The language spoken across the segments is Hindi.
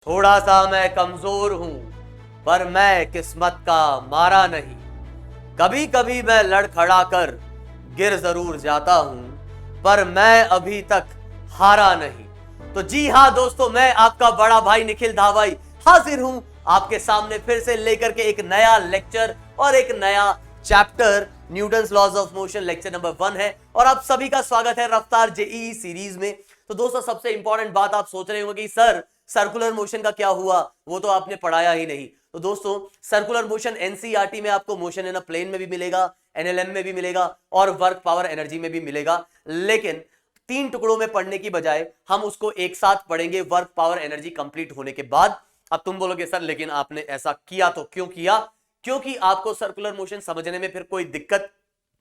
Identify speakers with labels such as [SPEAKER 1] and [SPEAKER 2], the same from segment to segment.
[SPEAKER 1] थोड़ा सा मैं कमजोर हूं पर मैं किस्मत का मारा नहीं। कभी कभी मैं लड़खड़ा कर गिर जरूर जाता हूं पर मैं अभी तक हारा नहीं। तो जी हां दोस्तों, मैं आपका बड़ा भाई निखिल धावाई हाजिर हूं आपके सामने फिर से लेकर के एक नया लेक्चर और एक नया chapter. Newton's laws of motion lecture number 1 है और आप सभी का स्वागत है रफ्तार जेईई सीरीज में। तो दोस्तों, सबसे इंपॉर्टेंट बात आप सोच रहे होंगे कि सर सर्कुलर मोशन का क्या हुआ, वो तो आपने पढ़ाया ही नहीं। तो दोस्तों, सर्कुलर मोशन एनसीईआरटी में आपको मोशन इन अ प्लेन में भी मिलेगा, एनएलएम में भी मिलेगा और वर्क पावर एनर्जी में भी मिलेगा। लेकिन 3 टुकड़ों में पढ़ने की बजाय हम उसको एक साथ पढ़ेंगे वर्क पावर एनर्जी कंप्लीट होने के बाद। अब तुम बोलोगे सर लेकिन आपने ऐसा किया तो क्यों किया? क्योंकि आपको सर्कुलर मोशन समझने में फिर कोई दिक्कत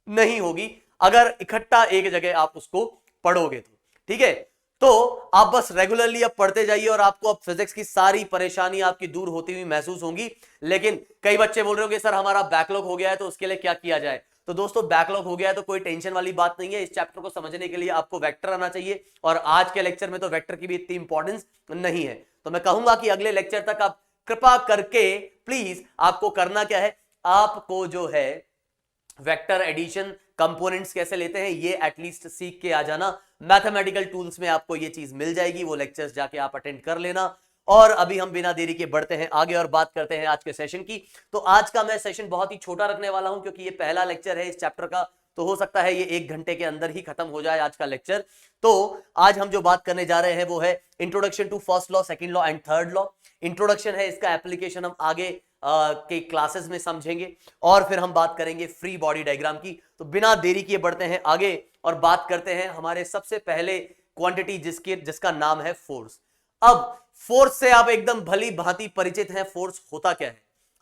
[SPEAKER 1] नहीं होगी अगर इकट्ठा एक जगह आप उसको पढ़ोगे तो। ठीक है, तो आप बस रेगुलरली अब पढ़ते जाइए और आपको अब फिजिक्स की सारी परेशानी आपकी दूर होती हुई महसूस होंगी। लेकिन कई बच्चे बोल रहे होंगे सर हमारा बैकलॉग हो गया है तो उसके लिए क्या किया जाए। तो दोस्तों, बैकलॉग हो गया है तो कोई टेंशन वाली बात नहीं है। इस चैप्टर को समझने के लिए आपको वेक्टर आना चाहिए और आज के लेक्चर में तो वेक्टर की भी इतनी इंपॉर्टेंस नहीं है। तो मैं कहूंगा कि अगले लेक्चर तक आप कृपा करके प्लीज आपको करना क्या है, आपको जो है वेक्टर एडिशन कंपोनेंट्स कैसे लेते हैं ये एटलीस्ट सीख के आ जाना। मैथमेटिकल टूल्स में आपको ये चीज मिल जाएगी, वो लेक्चर्स जाके आप अटेंड कर लेना। और अभी हम बिना देरी के बढ़ते हैं आगे और बात करते हैं आज के सेशन की। तो आज का मैं सेशन बहुत ही छोटा रखने वाला हूं क्योंकि ये पहला लेक्चर है इस चैप्टर का, तो हो सकता है ये 1 घंटे के अंदर ही खत्म हो जाए आज का लेक्चर। तो आज हम जो बात करने जा रहे हैं वो है introduction to first law, second law and third law. Introduction है, इसका एप्लीकेशन हम आगे के क्लासेस में समझेंगे और फिर हम बात करेंगे फ्री बॉडी डायग्राम की। तो बिना देरी किए बढ़ते हैं आगे और बात करते हैं हमारे सबसे पहले क्वांटिटी जिसका नाम है फोर्स। अब फोर्स से आप एकदम भली भांति परिचित हैं, फोर्स होता क्या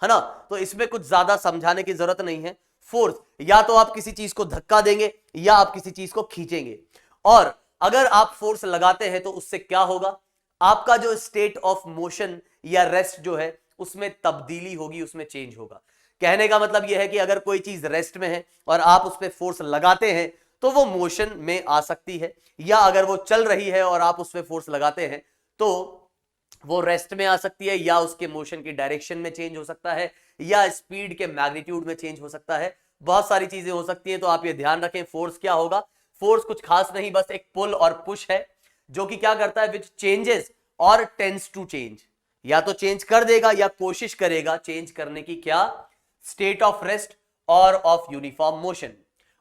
[SPEAKER 1] है ना? तो इसमें कुछ ज्यादा समझाने की जरूरत नहीं है। फोर्स या तो आप किसी चीज को धक्का देंगे या आप किसी चीज को खींचेंगे, और अगर आप फोर्स लगाते हैं तो उससे क्या होगा, आपका जो स्टेट ऑफ मोशन या रेस्ट जो है उसमें तब्दीली होगी, उसमें चेंज होगा। कहने का मतलब यह है कि अगर कोई चीज रेस्ट में है और आप उस पर फोर्स लगाते हैं तो वो मोशन में आ सकती है, या अगर वो चल रही है और आप उस पर फोर्स लगाते हैं तो वो रेस्ट में आ सकती है, या उसके मोशन की डायरेक्शन में चेंज हो सकता है, या स्पीड के मैग्नीट्यूड में चेंज हो सकता है। बहुत सारी चीजें हो सकती हैं, तो आप ये ध्यान रखें फोर्स क्या होगा। फोर्स कुछ खास नहीं, बस एक पुल और पुश है जो कि क्या करता है, विच चेंजेस और टेंड्स टू चेंज। या तो चेंज कर देगा या कोशिश करेगा चेंज करने की, क्या, स्टेट ऑफ रेस्ट और ऑफ यूनिफॉर्म मोशन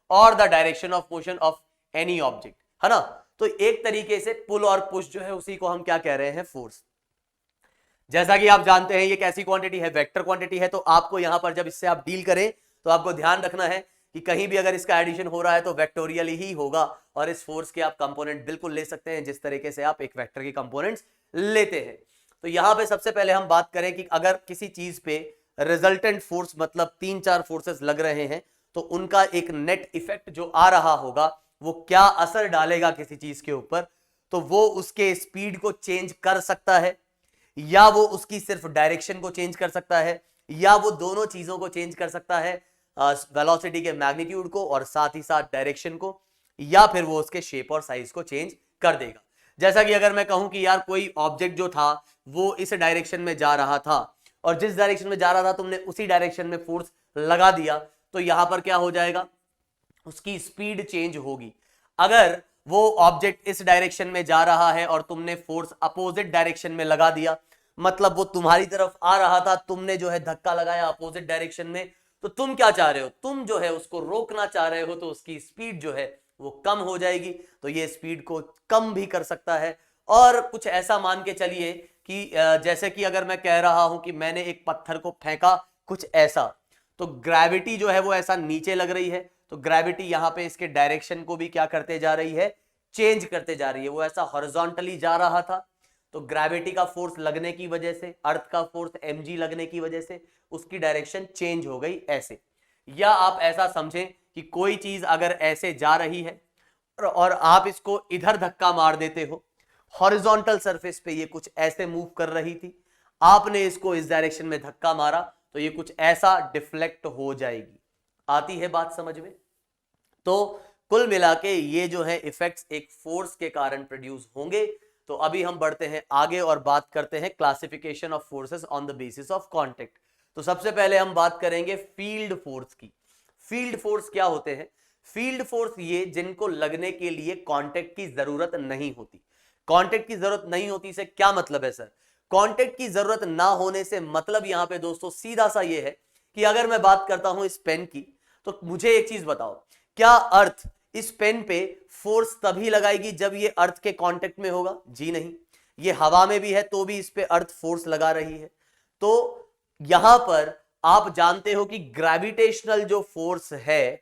[SPEAKER 1] और the direction of motion of any object, है ना? तो एक तरीके से पुल और पुश जो है उसी को हम क्या कह रहे हैं, फोर्स। जैसा कि आप जानते हैं ये कैसी क्वांटिटी है, वेक्टर क्वांटिटी है। तो आपको यहां पर जब इससे आप डील करें तो आपको ध्यान रखना है कि कहीं भी अगर इसका एडिशन हो रहा है तो वेक्टोरियल ही होगा, और इस फोर्स के आप कंपोनेंट बिल्कुल ले सकते हैं जिस तरीके से आप एक वेक्टर के कंपोनेंट्स लेते हैं। तो यहां पे सबसे पहले हम बात करें कि अगर किसी चीज पे रिजल्टेंट फोर्स मतलब 3-4 फोर्सेस लग रहे हैं तो उनका एक नेट इफेक्ट जो आ रहा होगा वो क्या असर डालेगा किसी चीज के ऊपर, तो वो उसके स्पीड को चेंज कर सकता है, या वो उसकी सिर्फ डायरेक्शन को चेंज कर सकता है, या वो दोनों चीजों को चेंज कर सकता है, वेलोसिटी के मैग्नीट्यूड को और साथ ही साथ डायरेक्शन को, या फिर वो उसके शेप और साइज को चेंज कर देगा। जैसा कि अगर मैं कहूं कि यार कोई ऑब्जेक्ट जो था वो इस डायरेक्शन में जा रहा था और जिस डायरेक्शन में जा रहा था तुमने उसी डायरेक्शन में फोर्स लगा दिया, तो यहां पर क्या हो जाएगा, उसकी स्पीड चेंज होगी। अगर वो ऑब्जेक्ट इस डायरेक्शन में जा रहा है और तुमने फोर्स अपोजिट डायरेक्शन में लगा दिया, मतलब वो तुम्हारी तरफ आ रहा था, तुमने जो है धक्का लगाया अपोजिट डायरेक्शन में, तो तुम क्या चाह रहे हो, तुम जो है उसको रोकना चाह रहे हो, तो उसकी स्पीड जो है वो कम हो जाएगी। तो ये स्पीड को कम भी कर सकता है। और कुछ ऐसा मान के चलिए कि जैसे कि अगर मैं कह रहा हूं कि मैंने एक पत्थर को फेंका कुछ ऐसा, तो ग्रेविटी जो है वो ऐसा नीचे लग रही है, तो ग्रेविटी यहां पे इसके डायरेक्शन को भी क्या करते जा रही है, चेंज करते जा रही है। वो ऐसा हॉरिजॉन्टली जा रहा था तो ग्रेविटी का फोर्स लगने की वजह से, अर्थ का फोर्स mg लगने की वजह से उसकी डायरेक्शन चेंज हो गई ऐसे। या आप ऐसा समझें कि कोई चीज अगर ऐसे जा रही है और आप इसको इधर धक्का मार देते हो, हॉरिजॉन्टल सरफेस पे ये कुछ ऐसे मूव कर रही थी, आपने इसको इस डायरेक्शन में धक्का मारा तो ये कुछ ऐसा डिफ्लेक्ट हो जाएगी। आती है बात समझ में? तो कुल मिला के ये जो है इफेक्ट्स एक फोर्स के कारण प्रोड्यूस होंगे तो अभी हम बढ़ते हैं आगे और बात करते हैं classification of forces on the basis of contact. तो सबसे पहले हम बात करेंगे फील्ड फोर्स की। फील्ड फोर्स क्या होते हैं? फील्ड फोर्स ये जिनको लगने के लिए कांटेक्ट की जरूरत नहीं होती। कांटेक्ट की जरूरत नहीं होती से क्या मतलब है सर? कांटेक्ट की जरूरत ना होने से मतलब यहां पे दोस्तों सीधा सा ये है कि अगर मैं बात करता हूं इस पेन की, तो मुझे एक चीज बताओ, क्या अर्थ इस पेन पे फोर्स तभी लगाएगी जब ये अर्थ के कांटेक्ट में होगा? जी नहीं। ये हवा में भी है तो भी इस पे अर्थ फोर्स लगा रही है। तो यहां पर आप जानते हो कि ग्रेविटेशनल जो फोर्स है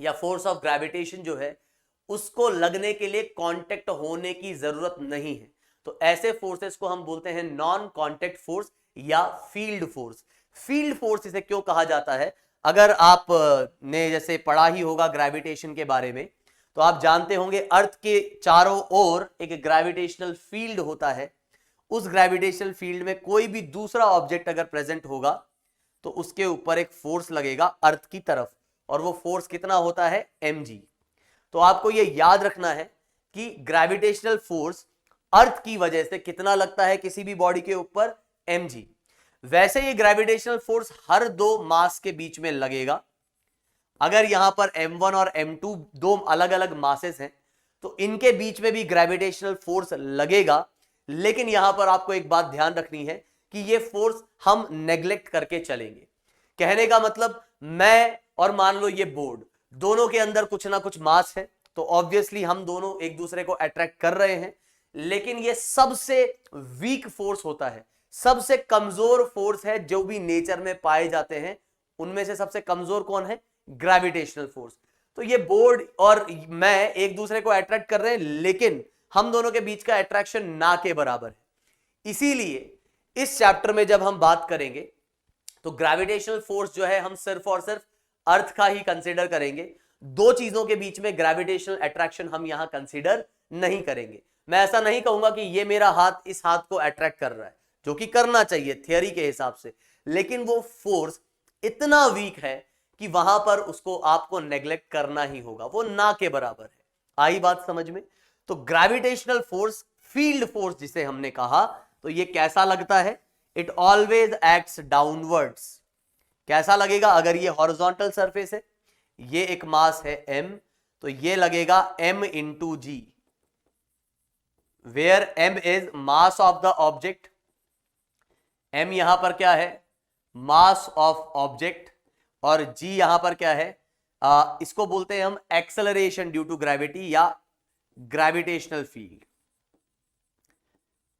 [SPEAKER 1] या फोर्स ऑफ ग्रेविटेशन जो है उसको लगने के लिए कांटेक्ट होने की जरूरत नहीं है। तो ऐसे फोर्सेस को हम बोलते हैं नॉन कांटेक्ट फोर्स या फील्ड फोर्स। फील्ड फोर्स इसे क्यों कहा जाता है? अगर आप ने जैसे पढ़ा ही होगा ग्रेविटेशन के बारे में, तो आप जानते होंगे अर्थ के चारों ओर एक ग्रेविटेशनल फील्ड होता है। उस ग्रेविटेशनल फील्ड में कोई भी दूसरा ऑब्जेक्ट अगर प्रेजेंट होगा तो उसके ऊपर एक फोर्स लगेगा अर्थ की तरफ, और वो फोर्स कितना होता है? mg। तो आपको ये याद रखना है कि ग्रेविटेशनल फोर्स अर्थ की वजह से कितना लगता है किसी भी बॉडी के ऊपर? mg। वैसे ये ग्रेविटेशनल फोर्स हर दो मास के बीच में लगेगा। अगर यहां पर m1 और m2 दो अलग अलग मासेस हैं तो इनके बीच में भी ग्रेविटेशनल फोर्स लगेगा, लेकिन यहां पर आपको एक बात ध्यान रखनी है कि ये फोर्स हम नेग्लेक्ट करके चलेंगे। कहने का मतलब, मैं और मान लो ये बोर्ड, दोनों के अंदर कुछ ना कुछ मास है, तो ऑब्वियसली हम दोनों एक दूसरे को अट्रैक्ट कर रहे हैं, लेकिन ये सबसे वीक फोर्स होता है, सबसे कमजोर फोर्स है जो भी नेचर में पाए जाते हैं। उनमें से सबसे कमजोर कौन है? Gravitational force. तो ये बोर्ड और मैं एक दूसरे को अट्रैक्ट कर रहे हैं, लेकिन हम दोनों के बीच का अट्रैक्शन ना के बराबर है। इसीलिए इस चैप्टर में जब हम बात करेंगे तो ग्रेविटेशनल फोर्स जो है हम सिर्फ और सिर्फ अर्थ का ही कंसीडर करेंगे। दो चीजों के बीच में ग्रेविटेशनल अट्रैक्शन हम यहां कंसीडर नहीं करेंगे। मैं ऐसा नहीं कहूंगा कि ये मेरा हाथ इस हाथ को अट्रैक्ट कर रहा है, जो कि करना चाहिए थियरी के हिसाब से, लेकिन वो फोर्स इतना वीक है कि वहां पर उसको आपको नेग्लेक्ट करना ही होगा, वो ना के बराबर है। आई बात समझ में? तो ग्रेविटेशनल फोर्स, फील्ड फोर्स जिसे हमने कहा, तो ये कैसा लगता है? It always acts downwards. कैसा लगेगा? अगर ये हॉरिजॉन्टल सरफेस है, ये एक मास है m, तो ये लगेगा m into g, where m is mass of the object. m यहां पर क्या है? Mass of object. और g यहां पर क्या है? इसको बोलते हैं हम एक्सेलरेशन ड्यू टू ग्रेविटी या ग्रेविटेशनल फील्ड।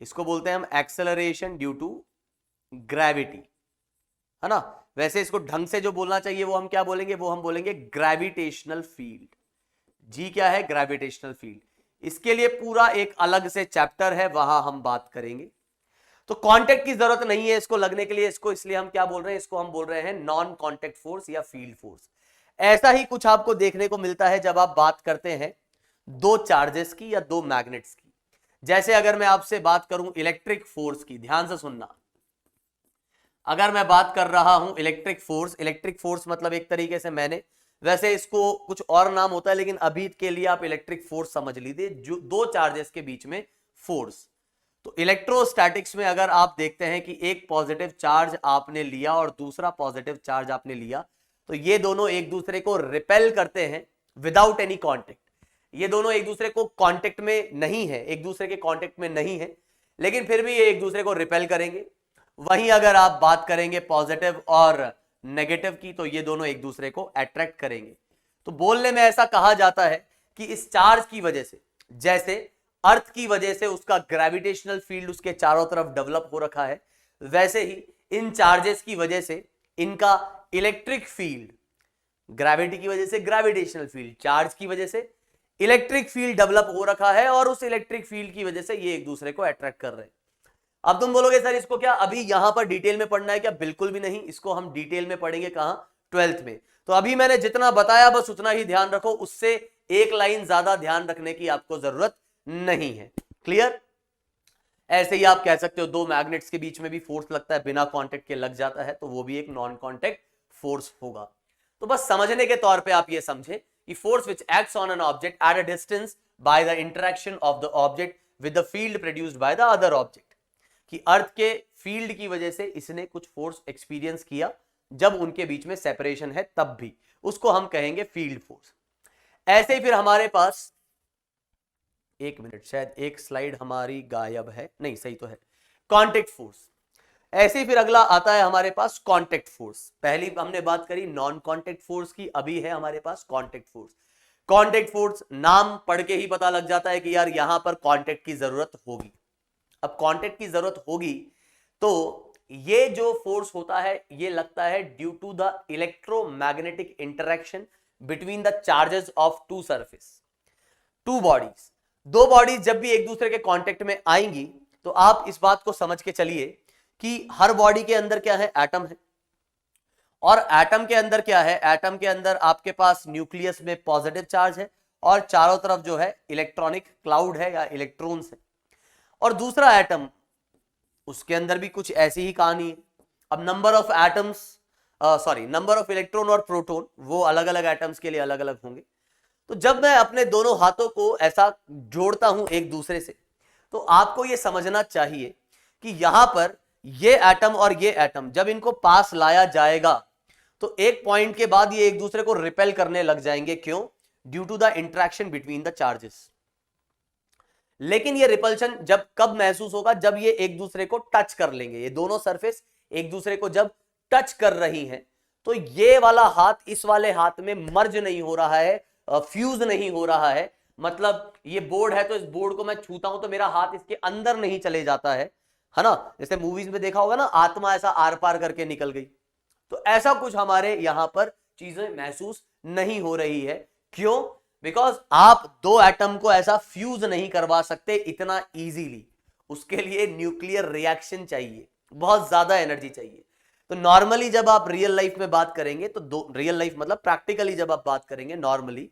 [SPEAKER 1] इसको बोलते हैं हम एक्सेलरेशन ड्यू टू ग्रेविटी, है ना? वैसे इसको ढंग से जो बोलना चाहिए वो हम क्या बोलेंगे? वो हम बोलेंगे ग्रेविटेशनल फील्ड। जी क्या है? Gravitational field. इसके लिए पूरा एक अलग से चैप्टर है, वहां हम बात करेंगे। तो कांटेक्ट की जरूरत नहीं है इसको लगने के लिए, इसको इसलिए हम क्या बोल रहे हैं? इसको हम बोल रहे हैं नॉन कांटेक्ट फोर्स या फील्ड फोर्स। ऐसा ही कुछ आपको देखने को मिलता है जब आप बात करते हैं दो चार्जेस की या दो मैग्नेट्स की। जैसे अगर मैं आपसे बात करूं इलेक्ट्रिक फोर्स की, ध्यान से सुनना। अगर मैं बात कर रहा हूं इलेक्ट्रिक फोर्स मतलब एक तरीके से मैंने, वैसे इसको कुछ और नाम होता है लेकिन अभी के लिए आप इलेक्ट्रिक फोर्स समझ लीजिए, जो दो चार्जेस के बीच में फोर्स। तो इलेक्ट्रोस्टैटिक्स में अगर आप देखते हैं कि एक पॉजिटिव चार्ज आपने लिया और दूसरा पॉजिटिव चार्ज आपने लिया, तो ये दोनों एक दूसरे को रिपेल करते हैं विदाउट एनी कॉन्टेक्ट। ये दोनों एक दूसरे को कांटेक्ट में नहीं है, एक दूसरे के कांटेक्ट में नहीं है, लेकिन फिर भी ये एक दूसरे को रिपेल करेंगे। वहीं अगर आप बात करेंगे पॉजिटिव और नेगेटिव की, तो ये दोनों एक दूसरे को अट्रैक्ट करेंगे। तो बोलने में ऐसा कहा जाता है कि इस चार्ज की वजह से, जैसे अर्थ की वजह से उसका ग्रेविटेशनल फील्ड उसके चारों तरफ डेवलप हो रखा है, वैसे ही इन चार्जेस की वजह से इनका इलेक्ट्रिक फील्ड, ग्रेविटी की वजह से ग्रेविटेशनल फील्ड, चार्ज की वजह से इलेक्ट्रिक फील्ड डेवलप हो रखा है, और उस इलेक्ट्रिक फील्ड की वजह से ये एक दूसरे को अट्रैक्ट कर रहे हैं। अब तुम बोलोगे सर इसको क्या अभी यहां पर डिटेल में पढ़ना है क्या? बिल्कुल भी नहीं, इसको हम डिटेल में पढ़ेंगे कहां? 12th में। तो अभी मैंने जितना बताया बस उतना ही ध्यान रखो, उससे एक लाइन ज्यादा ध्यान रखने की आपको जरूरत नहीं है। क्लियर? ऐसे ही आप कह सकते हो दो मैग्नेट्स के बीच में भी फोर्स लगता है, बिना कांटेक्ट के लग जाता है, तो वो भी एक नॉन कांटेक्ट फोर्स होगा। तो बस समझने के तौर पे आप ये समझे कि force which acts on an object at a distance by the interaction of the object with the field produced by the other object, कि अर्थ के फील्ड की वजह से इसने कुछ फोर्स एक्सपीरियंस किया जब उनके बीच में सेपरेशन है तब भी, उसको हम कहेंगे फील्ड फोर्स। ऐसे ही फिर हमारे पास, एक मिनट, शायद एक स्लाइड हमारी गायब है, नहीं सही तो है, कांटेक्ट फोर्स। ऐसे ही फिर अगला आता है हमारे पास कांटेक्ट फोर्स। पहली हमने बात करी नॉन कांटेक्ट फोर्स की, अभी है हमारे पास कांटेक्ट फोर्स। कांटेक्ट फोर्स नाम पढ़ के ही पता लग जाता है कि यार यहां पर कांटेक्ट की जरूरत होगी। अब कांटेक्ट की जरूरत होगी तो ये जो फोर्स होता है ये लगता है due to the electromagnetic interaction between the charges of two surface, two bodies. दो बॉडीज जब भी एक दूसरे के कांटेक्ट में आएंगी तो आप इस बात को समझ के चलिए कि हर बॉडी के अंदर क्या है, एटम है, और एटम के अंदर क्या है, एटम के अंदर आपके पास न्यूक्लियस में पॉजिटिव चार्ज है और चारों तरफ जो है इलेक्ट्रॉनिक क्लाउड है या इलेक्ट्रॉन्स है। और दूसरा एटम, उसके अंदर भी कुछ ऐसी ही कहानी है। अब number of atoms, number of electron और प्रोटॉन वो अलग अलग एटम्स के लिए अलग अलग होंगे। तो जब मैं अपने दोनों हाथों को ऐसा जोड़ता हूं एक दूसरे से, तो आपको यह समझना चाहिए कि यहां पर ये एटम और ये एटम जब इनको पास लाया जाएगा तो एक पॉइंट के बाद ये एक दूसरे को रिपेल करने लग जाएंगे। क्यों? Due to the interaction between the charges. लेकिन ये रिपल्शन जब कब महसूस होगा, जब ये एक दूसरे को टच कर लेंगे। ये दोनों सरफेस एक दूसरे को जब टच कर रही हैं तो ये वाला हाथ इस वाले हाथ में मर्ज नहीं हो रहा है, फ्यूज नहीं हो रहा है। मतलब ये बोर्ड है तो इस बोर्ड को मैं छूता हूं तो मेरा हाथ इसके अंदर नहीं चले जाता है ना। जैसे मूवीज में देखा होगा ना, आत्मा ऐसा आर पार करके निकल गई, तो ऐसा कुछ हमारे यहां पर चीजें महसूस नहीं हो रही है। क्यों? बिकॉज आप दो एटम को ऐसा फ्यूज नहीं करवा सकते इतना इजीली, उसके लिए न्यूक्लियर रिएक्शन चाहिए, बहुत ज्यादा एनर्जी चाहिए। तो नॉर्मली जब आप रियल लाइफ में बात करेंगे तो दो, रियल लाइफ मतलब प्रैक्टिकली जब आप बात करेंगे नॉर्मली,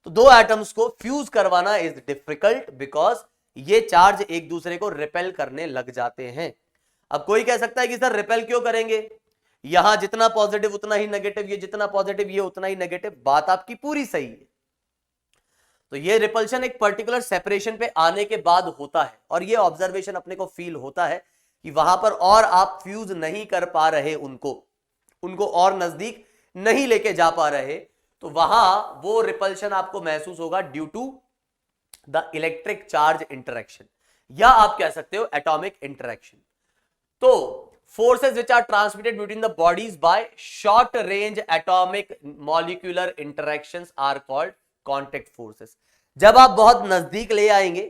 [SPEAKER 1] तो दो एटम्स को फ्यूज करवाना इज डिफिकल्ट बिकॉज ये चार्ज एक दूसरे को रिपेल करने लग जाते हैं। अब कोई कह सकता है कि सर रिपेल क्यों करेंगे, यहां जितना पॉजिटिव उतना ही नेगेटिव, ये जितना पॉजिटिव ये उतना ही नेगेटिव। बात आपकी पूरी सही है। तो ये रिपल्शन एक पर्टिकुलर सेपरेशन पे आने के बाद होता है और ये ऑब्जर्वेशन अपने को फील होता है कि वहां पर और आप फ्यूज नहीं कर पा रहे, उनको और नजदीक नहीं लेके जा पा रहे, तो वहां वो रिपल्शन आपको महसूस होगा due to the electric charge interaction, या आप कह सकते हो एटॉमिक इंटरेक्शन। तो forces which are transmitted between the bodies by short range atomic molecular interactions are called contact forces। जब आप बहुत नजदीक ले आएंगे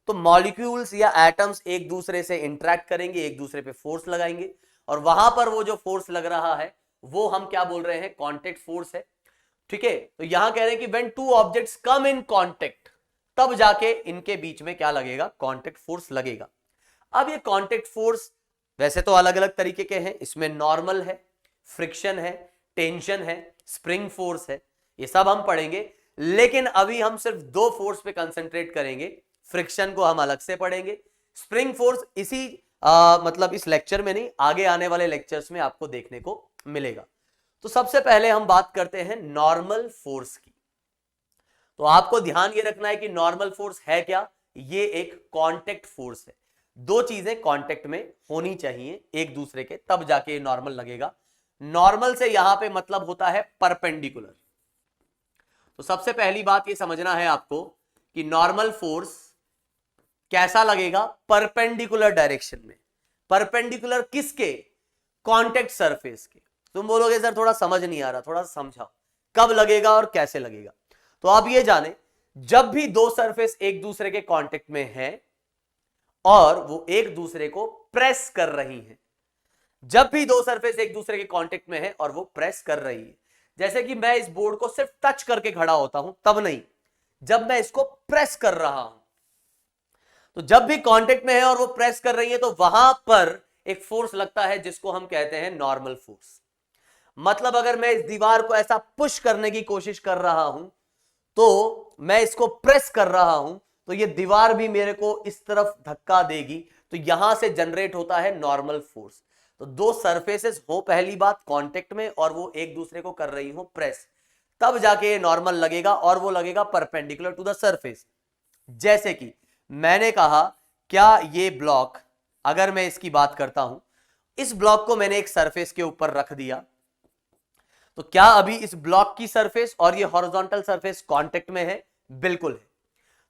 [SPEAKER 1] तो मॉलिक्यूल्स या एटम्स एक दूसरे से इंटरेक्ट करेंगे, एक दूसरे पे फोर्स लगाएंगे, और वहां पर वो जो फोर्स लग रहा है वो हम क्या बोल रहे हैं, कांटेक्ट फोर्स है। ठीक है, तो यहां कह रहे हैं कि when two objects come in contact, तब जाके इनके बीच में क्या लगेगा, कांटेक्ट फोर्स लगेगा। अब ये कांटेक्ट फोर्स वैसे तो अलग अलग तरीके के हैं, इसमें नॉर्मल है, फ्रिक्शन है, टेंशन है, स्प्रिंग फोर्स है, ये सब हम पढ़ेंगे। लेकिन अभी हम सिर्फ दो फोर्स पे कंसंट्रेट करेंगे, फ्रिक्शन को हम अलग से पढ़ेंगे, स्प्रिंग फोर्स इसी मतलब इस लेक्चर में नहीं, आगे आने वाले लेक्चर्स में आपको देखने को मिलेगा। तो सबसे पहले हम बात करते हैं नॉर्मल फोर्स की। तो आपको ध्यान ये रखना है कि नॉर्मल फोर्स है क्या, ये एक कांटेक्ट फोर्स है। दो चीजें कांटेक्ट में होनी चाहिए एक दूसरे के, तब जाके ये नॉर्मल लगेगा। नॉर्मल से यहां पे मतलब होता है परपेंडिकुलर। तो सबसे पहली बात ये समझना है आपको कि नॉर्मल फोर्स कैसा लगेगा, परपेंडिकुलर डायरेक्शन में। परपेंडिकुलर किसके, कांटेक्ट सरफेस के। तुम बोलोगे सर थोड़ा समझ नहीं आ रहा, थोड़ा समझाओ कब लगेगा और कैसे लगेगा। तो आप ये जाने, जब भी दो सरफेस एक दूसरे के कांटेक्ट में है और वो एक दूसरे को प्रेस कर रही हैं, जब भी दो सरफेस एक दूसरे के कांटेक्ट में है और वो प्रेस कर रही है, जैसे कि मैं इस बोर्ड को सिर्फ टच करके खड़ा होता हूं तब नहीं, जब मैं इसको प्रेस कर रहा हूं, तो जब भी कांटेक्ट में है और वो प्रेस कर रही है तो वहां पर एक फोर्स लगता है जिसको हम कहते हैं नॉर्मल फोर्स। मतलब अगर मैं इस दीवार को ऐसा पुश करने की कोशिश कर रहा हूं, तो मैं इसको प्रेस कर रहा हूं, तो ये दीवार भी मेरे को इस तरफ धक्का देगी, तो यहां से जनरेट होता है नॉर्मल फोर्स। तो दो सरफेसेस हो पहली बात कांटेक्ट में और वो एक दूसरे को कर रही हो प्रेस, तब जाके ये नॉर्मल लगेगा और वो लगेगा परपेंडिकुलर टू द सरफेस। जैसे कि मैंने कहा क्या ये ब्लॉक, अगर मैं इसकी बात करता हूं, इस ब्लॉक को मैंने एक सरफेस के ऊपर रख दिया, तो क्या अभी इस ब्लॉक की सरफेस और ये हॉरिजॉन्टल सरफेस कांटेक्ट में है? बिल्कुल है।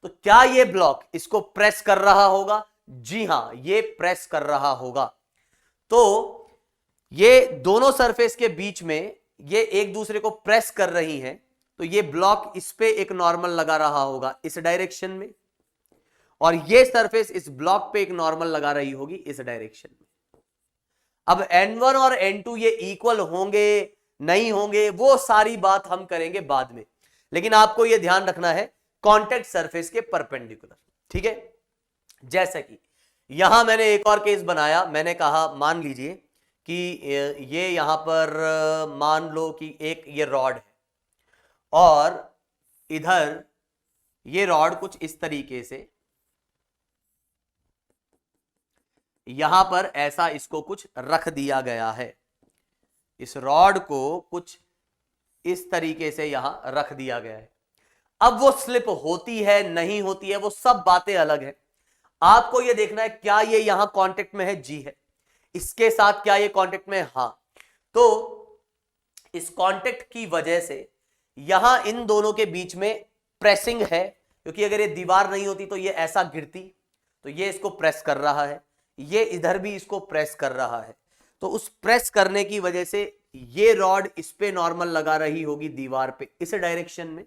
[SPEAKER 1] तो क्या ये ब्लॉक इसको प्रेस कर रहा होगा? जी हां, ये प्रेस कर रहा होगा। तो ये दोनों सरफेस के बीच में ये एक दूसरे को प्रेस कर रही हैं, तो ये ब्लॉक इस पे एक नॉर्मल लगा रहा होगा इस डायरेक्शन में, और ये सरफेस इस ब्लॉक पे एक नॉर्मल लगा रही होगी इस डायरेक्शन में। अब N1 और N2 ये इक्वल होंगे नहीं होंगे, वो सारी बात हम करेंगे बाद में, लेकिन आपको ये ध्यान रखना है कॉन्टेक्ट सरफेस के परपेंडिकुलर। ठीक है, जैसे कि यहां मैंने एक और केस बनाया, मैंने कहा मान लीजिए कि ये यहां पर मान लो कि एक ये रॉड है और इधर ये रॉड कुछ इस तरीके से यहां पर ऐसा इसको कुछ रख दिया गया है, इस रॉड को कुछ इस तरीके से यहां रख दिया गया है। अब वो स्लिप होती है नहीं होती है, वो सब बातें अलग है। आपको ये देखना है क्या ये यहां कांटेक्ट में है? जी है। इसके साथ क्या ये कांटेक्ट में है? हां। तो इस कांटेक्ट की वजह से यहां इन दोनों के बीच में प्रेसिंग है, क्योंकि अगर ये दीवार नहीं होती तो ये ऐसा गिरती, तो ये इसको प्रेस कर रहा है, ये इधर भी इसको प्रेस कर रहा है। तो उस प्रेस करने की वजह से ये रॉड इस पे नॉर्मल लगा रही होगी दीवार पे इस डायरेक्शन में,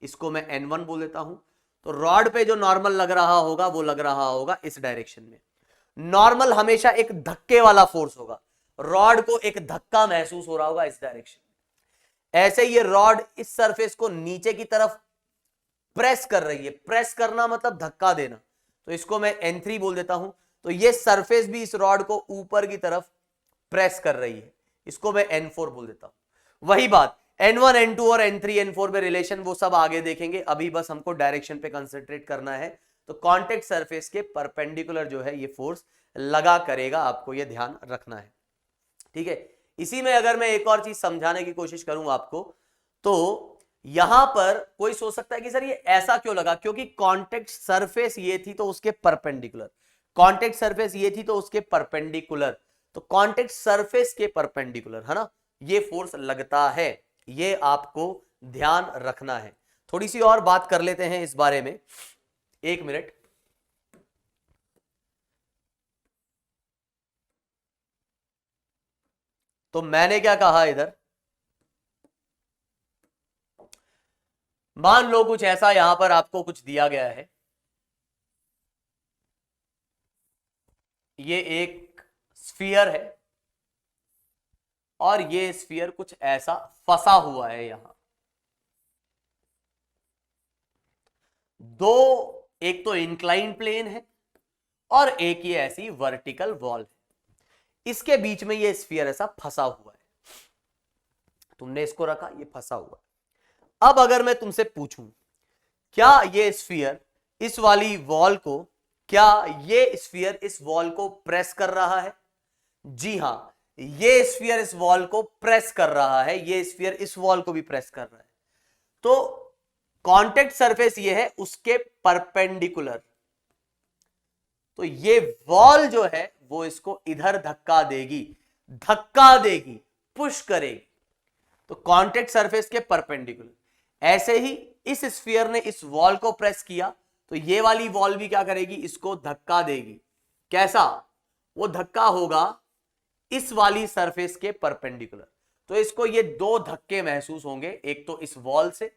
[SPEAKER 1] इसको मैं N1 बोल देता हूं। तो रॉड पे जो नॉर्मल लग रहा होगा वो लग रहा होगा इस डायरेक्शन में। नॉर्मल हमेशा एक धक्के वाला फोर्स होगा, रॉड को एक धक्का महसूस हो रहा होगा इस डायरेक्शन में। ऐसे ये रॉड इस सरफेस को नीचे की तरफ प्रेस कर रही है, प्रेस करना मतलब धक्का देना, तो इसको मैं N3 बोल देता हूं। तो ये सरफेस भी इस रॉड को ऊपर की तरफ प्रेस कर रही है, इसको मैं N4 बोल देता हूं। वही बात N1 N2 और N3 N4 में रिलेशन वो सब आगे देखेंगे, अभी बस हमको डायरेक्शन पे कंसंट्रेट करना है। तो कांटेक्ट सरफेस के परपेंडिकुलर जो है ये फोर्स लगा करेगा, आपको ये ध्यान रखना है। ठीक है, इसी में अगर मैं एक और चीज समझाने की कोशिश करूं आपको, तो यहां पर कोई सोच सकता है कि सर ये ऐसा क्यों लगा, क्योंकि कांटेक्ट सरफेस ये थी तो उसके परपेंडिकुलर, कांटेक्ट सरफेस ये थी तो उसके परपेंडिकुलर, तो कांटेक्ट सरफेस के परपेंडिकुलर है ना, ये फोर्स लगता है, ये आपको ध्यान रखना है। थोड़ी सी और बात कर लेते हैं इस बारे में, एक मिनट। तो मैंने क्या कहा इधर, मान लो कुछ ऐसा यहां पर आपको कुछ दिया गया है, ये एक स्फीयर है और ये स्फीयर कुछ ऐसा फंसा हुआ है यहां। दो, एक तो इंक्लाइन प्लेन है और एक ये ऐसी वर्टिकल वॉल है, इसके बीच में ये स्फीयर ऐसा फंसा हुआ है, तुमने इसको रखा, ये फंसा हुआ है। अब अगर मैं तुमसे पूछूं क्या ये स्फीयर इस वाली वॉल को, क्या ये स्फीयर इस वॉल को प्रेस कर रहा है? जी हां, ये स्फीयर इस वॉल को प्रेस कर रहा है, ये स्फीयर इस वॉल को भी प्रेस कर रहा है। तो कांटेक्ट सरफेस ये है उसके परपेंडिकुलर, तो ये वॉल जो है वो इसको इधर धक्का देगी, धक्का देगी, पुश करेगी, तो कांटेक्ट सरफेस के परपेंडिकुलर। ऐसे ही इस स्फीयर ने इस वॉल को प्रेस किया, तो ये वाली वॉल भी क्या करेगी, इसको धक्का देगी। कैसा? वो धक्का होगा इस वाली सरफेस के परपेंडिकुलर, तो इसको ये दो धक्के महसूस होंगे, एक तो इस वॉल से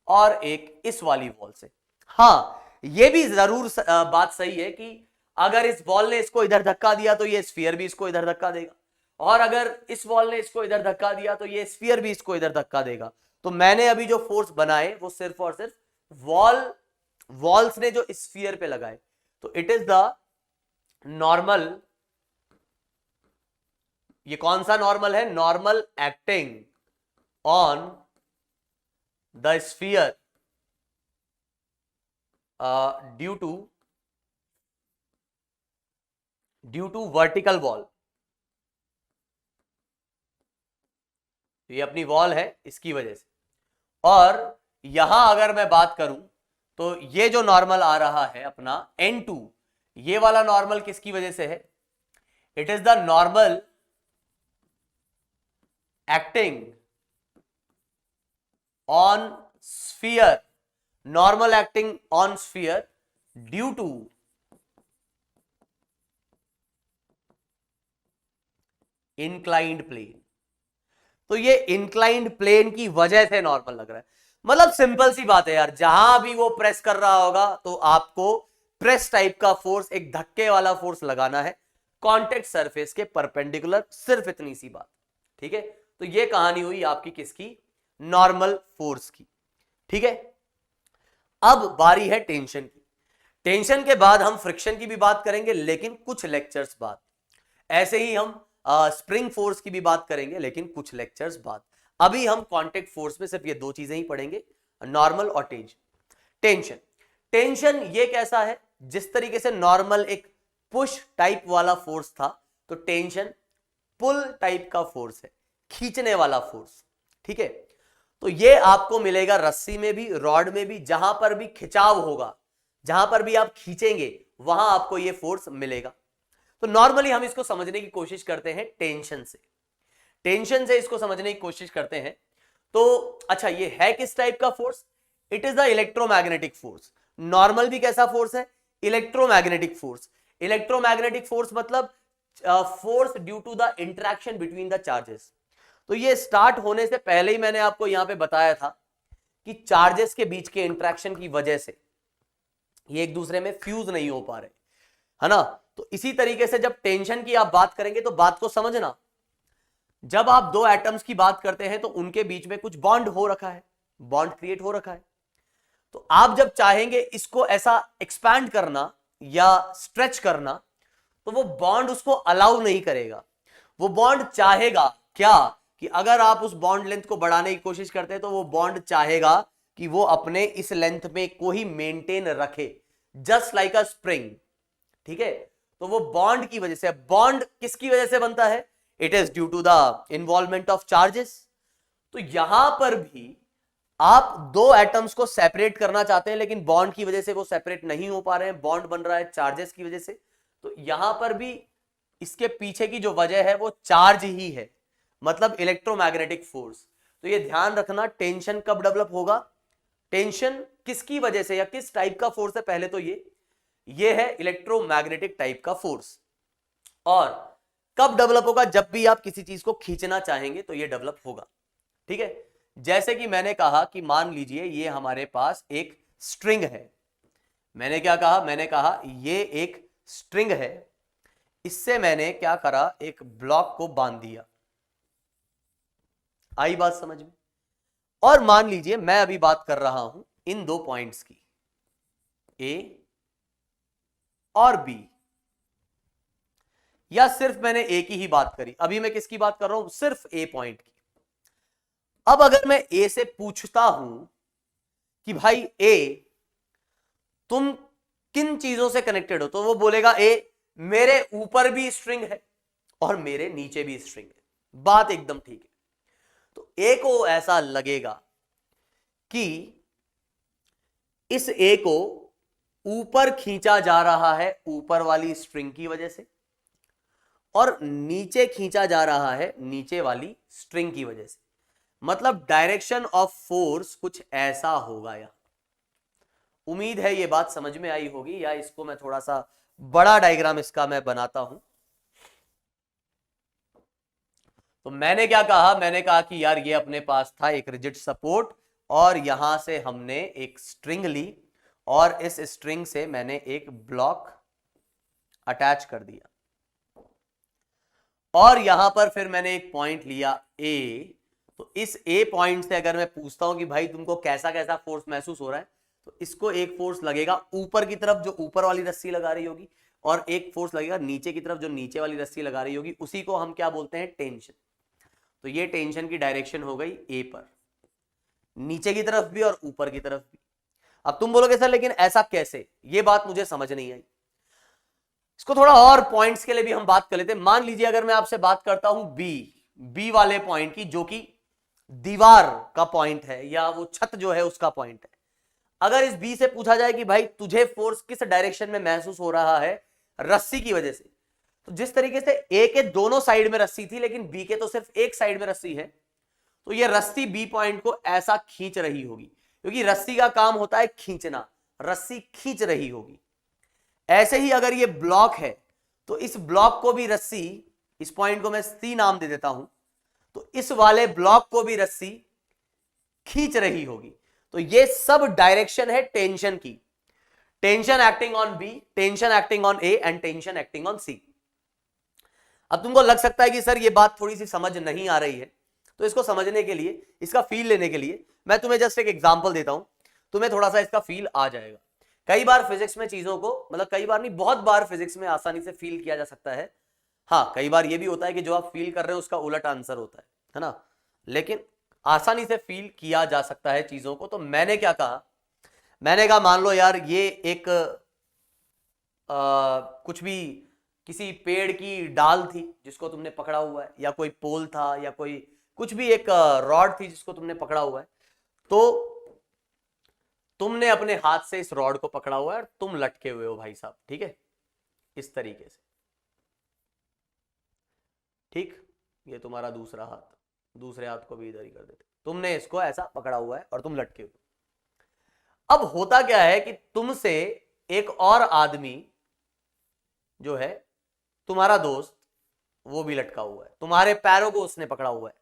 [SPEAKER 1] और एक इस वाली वॉल से। हां, ये भी जरूर बात सही है कि अगर इस बॉल ने इसको इधर धक्का दिया तो ये स्फीयर भी इसको इधर धक्का देगा, और अगर इस बॉल ने इसको इधर धक्का दिया तो ये स्फीयर भी इसको इधर धक्का देगा। तो मैंने अभी जो फोर्स बनाए वो सिर्फ और सिर्फ वॉल्स ने जो स्फीयर पे लगाए, तो इट इज द नॉर्मल। ये कौन सा नॉर्मल है? Normal acting on the sphere due to vertical wall. ये अपनी वॉल है इसकी वजह से। और यहां अगर मैं बात करूं तो ये जो नॉर्मल आ रहा है अपना N2, ये वाला नॉर्मल किसकी वजह से है? It is the normal acting on sphere, normal acting on sphere due to inclined plane. तो ये इंक्लाइंड प्लेन की वजह से नॉर्मल लग रहा है। मतलब सिंपल सी बात है यार, जहां भी वो प्रेस कर रहा होगा तो आपको प्रेस टाइप का फोर्स, एक धक्के वाला फोर्स लगाना है कॉन्टेक्ट सरफेस के परपेंडिकुलर, सिर्फ इतनी सी बात। ठीक है, तो ये कहानी हुई आपकी किसकी? नॉर्मल फोर्स की। ठीक है, अब बारी है टेंशन की। टेंशन के बाद हम फ्रिक्शन की भी बात करेंगे, लेकिन कुछ लेक्चर्स बाद। ऐसे ही हम स्प्रिंग फोर्स की भी बात करेंगे, लेकिन कुछ लेक्चर्स बाद। अभी हम कांटेक्ट फोर्स में सिर्फ ये दो चीजें ही पढ़ेंगे, नॉर्मल और टेंशन। टेंशन ये कैसा है? जिस तरीके से नॉर्मल एक पुश टाइप वाला फोर्स था, तो टेंशन पुल टाइप का फोर्स है, खींचने वाला फोर्स। ठीक है, तो ये आपको मिलेगा रस्सी में भी, रॉड में भी, जहां पर भी खिंचाव होगा, जहां पर भी आप खींचेंगे वहां आपको ये फोर्स मिलेगा। तो नॉर्मली हम इसको समझने की कोशिश करते हैं टेंशन से, टेंशन से इसको समझने की कोशिश करते हैं। तो अच्छा, ये है किस टाइप का force? It is the electromagnetic force. Normal भी कैसा फोर्स है? Electromagnetic force. इलेक्ट्रोमैग्नेटिक फोर्स मतलब force due to the interaction between the charges. तो ये स्टार्ट होने से पहले ही मैंने आपको यहां पे बताया था कि चार्जेस के बीच के इंटरेक्शन की वजह से ये एक दूसरे में फ्यूज नहीं हो पा रहे, है ना। तो इसी तरीके से जब टेंशन की आप बात करेंगे तो बात को समझना, जब आप दो एटम्स की बात करते हैं तो उनके बीच में कुछ बॉन्ड हो रखा है, बॉन्ड क्रिएट हो रखा है। तो आप जब चाहेंगे इसको ऐसा एक्सपैंड करना या स्ट्रेच करना, तो वो बॉन्ड उसको अलाउ नहीं करेगा। वो बॉन्ड चाहेगा क्या कि अगर आप उस बॉन्ड लेंथ को बढ़ाने की कोशिश करते हैं तो वो बॉन्ड चाहेगा कि वो अपने इस लेंथ में को ही मेंटेन रखे, जस्ट लाइक अ स्प्रिंग। ठीक है, तो वो बॉन्ड की वजह से, बॉन्ड किसकी वजह से बनता है? It is due to the involvement of charges. तो यहां पर भी आप दो एटम्स को सेपरेट करना चाहते हैं, लेकिन बॉन्ड की वजह से वो सेपरेट नहीं हो पा रहे हैं, बॉन्ड बन रहा है चार्जेस की वजह से। तो यहां पर भी इसके पीछे की जो वजह है वो चार्ज ही है, मतलब इलेक्ट्रोमैग्नेटिक फोर्स। तो ये ध्यान रखना, टेंशन कब डेवलप होगा? टेंशन किसकी वजह से या किस टाइप का फोर्स है? पहले तो ये है इलेक्ट्रोमैग्नेटिक टाइप का फोर्स। और कब डेवलप होगा? जब भी आप किसी चीज को खींचना चाहेंगे तो ये डेवलप होगा। ठीक है, जैसे कि मैंने कहा कि मान लीजिए ये हमारे पास एक स्ट्रिंग है। मैंने क्या कहा? मैंने कहा ये एक स्ट्रिंग है, इससे मैंने क्या करा? एक ब्लॉक को बांध दिया। आई बात समझ में? और मान लीजिए मैं अभी बात कर रहा हूं इन दो पॉइंट्स की, ए और बी, या सिर्फ मैंने ए की ही बात करी। अभी मैं किसकी बात कर रहा हूं? सिर्फ ए पॉइंट की। अब अगर मैं ए से पूछता हूं कि भाई ए, तुम किन चीजों से कनेक्टेड हो, तो वो बोलेगा ए, मेरे ऊपर भी स्ट्रिंग है और मेरे नीचे भी स्ट्रिंग है। बात एकदम ठीक है। तो ए को ऐसा लगेगा कि इस ए को ऊपर खींचा जा रहा है ऊपर वाली स्ट्रिंग की वजह से, और नीचे खींचा जा रहा है नीचे वाली स्ट्रिंग की वजह से। मतलब डायरेक्शन ऑफ फोर्स कुछ ऐसा होगा। यहां उम्मीद है ये बात समझ में आई होगी, या इसको मैं थोड़ा सा बड़ा डायग्राम इसका मैं बनाता हूं। तो मैंने क्या कहा? मैंने कहा कि यार ये अपने पास था एक रिजिड सपोर्ट, और यहां से हमने एक स्ट्रिंग ली, और इस स्ट्रिंग से मैंने एक ब्लॉक अटैच कर दिया, और यहां पर फिर मैंने एक पॉइंट लिया ए। तो इस ए पॉइंट से अगर मैं पूछता हूं कि भाई तुमको कैसा कैसा फोर्स महसूस हो रहा है, तो इसको एक फोर्स लगेगा ऊपर की तरफ जो ऊपर वाली रस्सी लगा रही होगी, और एक फोर्स लगेगा नीचे की तरफ जो नीचे वाली रस्सी लगा रही होगी। उसी को हम क्या बोलते हैं? टेंशन। तो ये टेंशन की डायरेक्शन हो गई ए पर, नीचे की तरफ भी और ऊपर की तरफ भी। अब तुम बोलोगे सर लेकिन ऐसा कैसे? ये बात मुझे समझ नहीं आई। इसको थोड़ा और पॉइंट्स के लिए भी हम बात कर लेते हैं। मान लीजिए अगर मैं आपसे बात करता हूं बी वाले पॉइंट की, जो कि दीवार का पॉइंट है या वो छत जो है उसका पॉइंट है। अगर इस बी से पूछा जाए कि भाई तुझे फोर्स किस डायरेक्शन में महसूस हो रहा है, रस्सी की वजह से, तो जिस तरीके से ए के दोनों साइड में रस्सी थी लेकिन बी के तो सिर्फ एक साइड में रस्सी है, तो ये रस्सी बी पॉइंट को ऐसा खींच रही होगी, क्योंकि रस्सी का काम होता है खींचना, रस्सी खींच रही होगी। ऐसे ही अगर ये ब्लॉक है तो इस ब्लॉक को भी रस्सी, इस पॉइंट को मैं सी नाम दे देता हूं, तो इस वाले ब्लॉक को भी रस्सी खींच रही होगी। तो ये सब डायरेक्शन है टेंशन की, tension acting on B, tension acting on A and tension acting on C. अब तुमको लग सकता है कि सर ये बात थोड़ी सी समझ नहीं आ रही है, तो इसको समझने के लिए, इसका फील लेने के लिए मैं तुम्हें जस्ट एक एग्जांपल देता हूं, तुम्हें थोड़ा सा इसका फील आ जाएगा। कई बार फिजिक्स में चीजों को, मतलब कई बार नहीं, बहुत बार फिजिक्स में आसानी से फील किया जा सकता है। हाँ, कई बार ये भी होता है कि जो आप फील कर रहे हो उसका उलट आंसर होता है ना, लेकिन आसानी से फील किया जा सकता है चीजों को। तो मैंने क्या कहा, मैंने कहा मान लो यार ये एक कुछ भी, किसी पेड़ की डाल थी जिसको तुमने पकड़ा हुआ है, या कोई पोल था, या कोई कुछ भी एक रॉड थी जिसको तुमने पकड़ा हुआ है, तो तुमने अपने हाथ से इस रॉड को पकड़ा हुआ है और तुम लटके हुए हो भाई साहब, ठीक है, इस तरीके से, ठीक। ये तुम्हारा दूसरा हाथ, दूसरे हाथ को भी इधर ही कर देते, तुमने इसको ऐसा पकड़ा हुआ है और तुम लटके हुए। अब होता क्या है कि तुमसे एक और आदमी जो है, तुम्हारा दोस्त, वो भी लटका हुआ है, तुम्हारे पैरों को उसने पकड़ा हुआ है,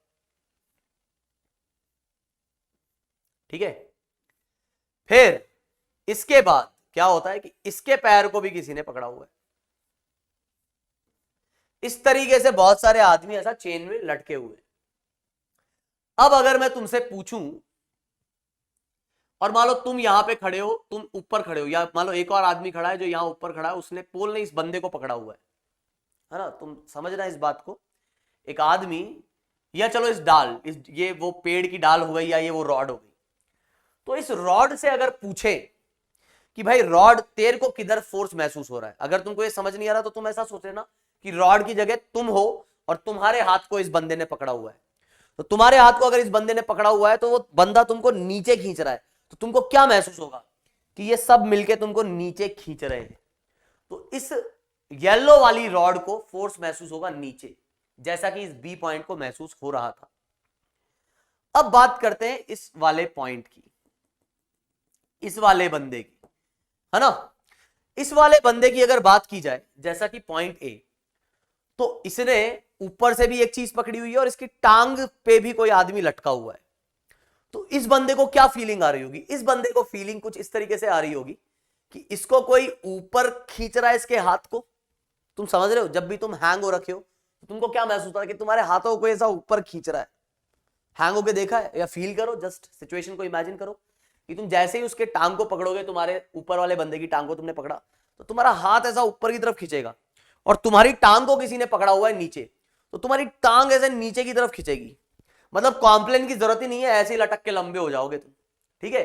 [SPEAKER 1] ठीक है। फिर इसके बाद क्या होता है कि इसके पैर को भी किसी ने पकड़ा हुआ है। इस तरीके से बहुत सारे आदमी ऐसा चेन में लटके हुए हैं। अब अगर मैं तुमसे पूछूं, और मान लो तुम यहां पे खड़े हो, तुम ऊपर खड़े हो, या मान लो एक और आदमी खड़ा है जो यहां ऊपर खड़ा है, उसने पोल ने इस बंदे को पकड़ा हुआ है ना, तुम समझना इस बात को। एक आदमी, या चलो इस डाल, ये वो पेड़ की डाल हो गई, या ये वो रॉड हो गई, तो इस रॉड से अगर पूछे कि भाई रॉड तेरे को किधर फोर्स महसूस हो रहा है, अगर तुमको ये समझ नहीं आ रहा तो तुम ऐसा सोचे ना कि रॉड की जगह तुम हो और तुम्हारे हाथ को इस बंदे ने पकड़ा हुआ है, तो तुम्हारे हाथ को अगर इस बंदे ने पकड़ा हुआ है तो वो बंदा तुमको नीचे खींच रहा है, तो तुमको क्या महसूस होगा कि ये सब मिलके तुमको नीचे खींच रहे हैं। तो इस येलो वाली रॉड को फोर्स महसूस होगा नीचे, जैसा कि इस बी पॉइंट को महसूस हो रहा था। अब बात करते हैं इस वाले पॉइंट की, इस वाले बंदे की, है ना। इस वाले बंदे की अगर बात की जाए, जैसा कि पॉइंट ए, तो इसने ऊपर से भी एक चीज पकड़ी हुई है और इसकी टांग पे भी कोई आदमी लटका हुआ है। तो इस बंदे को क्या फीलिंग आ रही होगी, इस बंदे को फीलिंग कुछ इस तरीके से आ रही होगी कि इसको कोई ऊपर खींच रहा है इसके हाथ को। तुम समझ रहे हो, जब भी तुम हैंग हो रखे हो तो तुमको क्या महसूस होता है कि तुम्हारे हाथों को ऐसा ऊपर खींच रहा है। हैंग होके देखा है, या फील करो, जस्ट सिचुएशन को इमेजिन करो कि तुम जैसे ही उसके टांग को पकड़ोगे, तुम्हारे ऊपर वाले बंदे की टांग को तुमने पकड़ा, तो तुम्हारा हाथ ऐसा ऊपर की तरफ खींचेगा, और तुम्हारी टांग को किसी ने पकड़ा हुआ है नीचे, तो तुम्हारी टांग ऐसे नीचे की तरफ खींचेगी। मतलब कॉम्प्लेन की जरूरत ही नहीं है, ऐसे ही लटक के लंबे हो जाओगे तुम, ठीक है।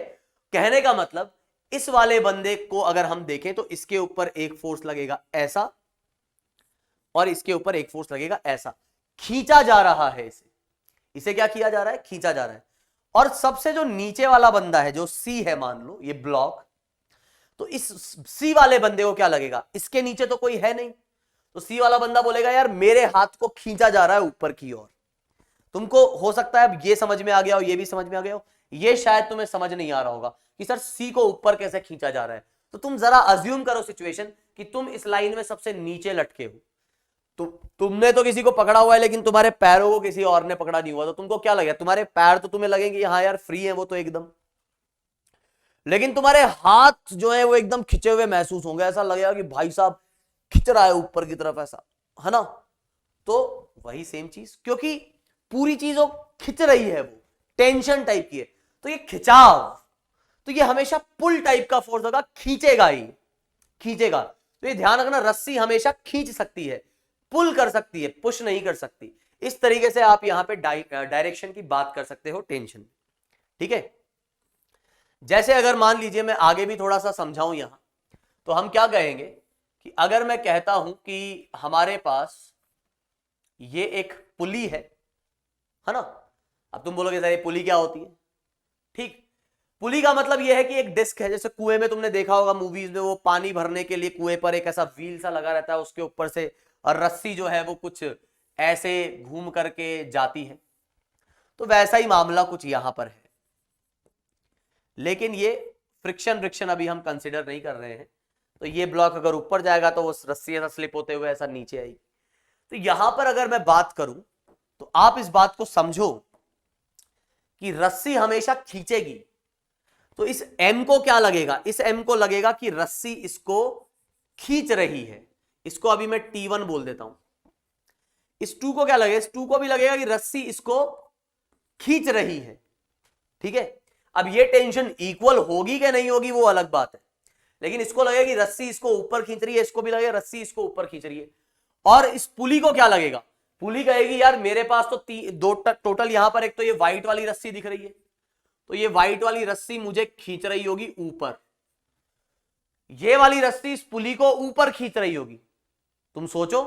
[SPEAKER 1] कहने का मतलब, इस वाले बंदे को अगर हम देखें तो इसके ऊपर एक फोर्स लगेगा ऐसा, और इसके ऊपर एक फोर्स लगेगा ऐसा, खींचा जा रहा है इसे। इसे क्या किया जा रहा है, खींचा जा रहा है। और सबसे जो नीचे वाला बंदा है, जो सी है, मान लो ये ब्लॉक, तो इस सी वाले बंदे को क्या लगेगा, इसके नीचे तो कोई है नहीं, तो सी वाला बंदा बोलेगा यार मेरे हाथ को खींचा जा रहा है ऊपर की ओर। तुमको हो सकता है अब ये समझ में आ गया हो, ये भी समझ में आ गया हो, ये शायद तुम्हें समझ नहीं आ रहा होगा कि सर सी को ऊपर कैसे खींचा जा रहा है। तो तुम जरा अज्यूम करो सिचुएशन कि तुम इस लाइन में सबसे नीचे लटके हो, तो तुमने तो किसी को पकड़ा हुआ है, लेकिन तुम्हारे पैरों को किसी और ने पकड़ा नहीं हुआ, तो तुमको क्या लगेगा, तुम्हारे पैर तो तुम्हें लगेंगे हाँ यार फ्री है वो तो एकदम, लेकिन तुम्हारे हाथ जो है वो एकदम खिंचे हुए महसूस होंगे, ऐसा लगेगा कि भाई साहब खिंच रहा है ऊपर की तरफ, ऐसा है ना। तो वही सेम चीज, क्योंकि पूरी चीज वो खिंच रही है, वो टेंशन टाइप की है, तो ये खिंचाव, तो ये हमेशा पुल टाइप का फोर्स होगा, खींचेगा ही खींचेगा। तो ये ध्यान रखना, रस्सी हमेशा खींच सकती है, पुल कर सकती है, पुश नहीं कर सकती। इस तरीके से आप यहां पे डायरेक्शन की बात कर सकते हो टेंशन, ठीक है। जैसे अगर मान लीजिए मैं आगे भी थोड़ा सा समझाऊं यहां, तो हम क्या कहेंगे कि अगर मैं कहता हूं कि हमारे पास ये एक पुली है ना। अब तुम बोलोगे सर ये पुली क्या होती है, ठीक। पुली का मतलब यह है कि एक डिस्क है, जैसे कुएं में तुमने देखा होगा मूवीज में, वो पानी भरने के लिए कुएं पर एक ऐसा व्हील सा लगा रहता है, उसके ऊपर से और रस्सी जो है वो कुछ ऐसे घूम करके जाती है। तो वैसा ही मामला कुछ यहां पर है, लेकिन ये फ्रिक्शन अभी हम कंसिडर नहीं कर रहे हैं। तो ये ब्लॉक अगर ऊपर जाएगा तो वो रस्सी ऐसा स्लिप होते हुए ऐसा नीचे आएगी। तो यहां पर अगर मैं बात करूं तो आप इस बात को समझो कि रस्सी हमेशा खींचेगी। तो इस M को क्या लगेगा, इस M को लगेगा कि रस्सी इसको खींच रही है। इसको अभी मैं T1 बोल देता हूं। इस 2 को क्या लगेगा, इस 2 को भी लगेगा कि रस्सी इसको खींच रही है। ठीक है, अब ये टेंशन इक्वल होगी कि नहीं होगी वो अलग बात है, लेकिन इसको लगेगा कि रस्सी इसको ऊपर खींच रही है, इसको भी लगेगा रस्सी इसको ऊपर खींच रही है। और इस पुली को क्या लगेगा, पुली कहेगी यार मेरे पास तो दो टोटल यहां पर, एक तो ये व्हाइट वाली रस्सी दिख रही है, तो ये व्हाइट वाली रस्सी मुझे खींच रही होगी ऊपर, ये वाली रस्सी इस पुली को ऊपर खींच रही होगी। तुम सोचो,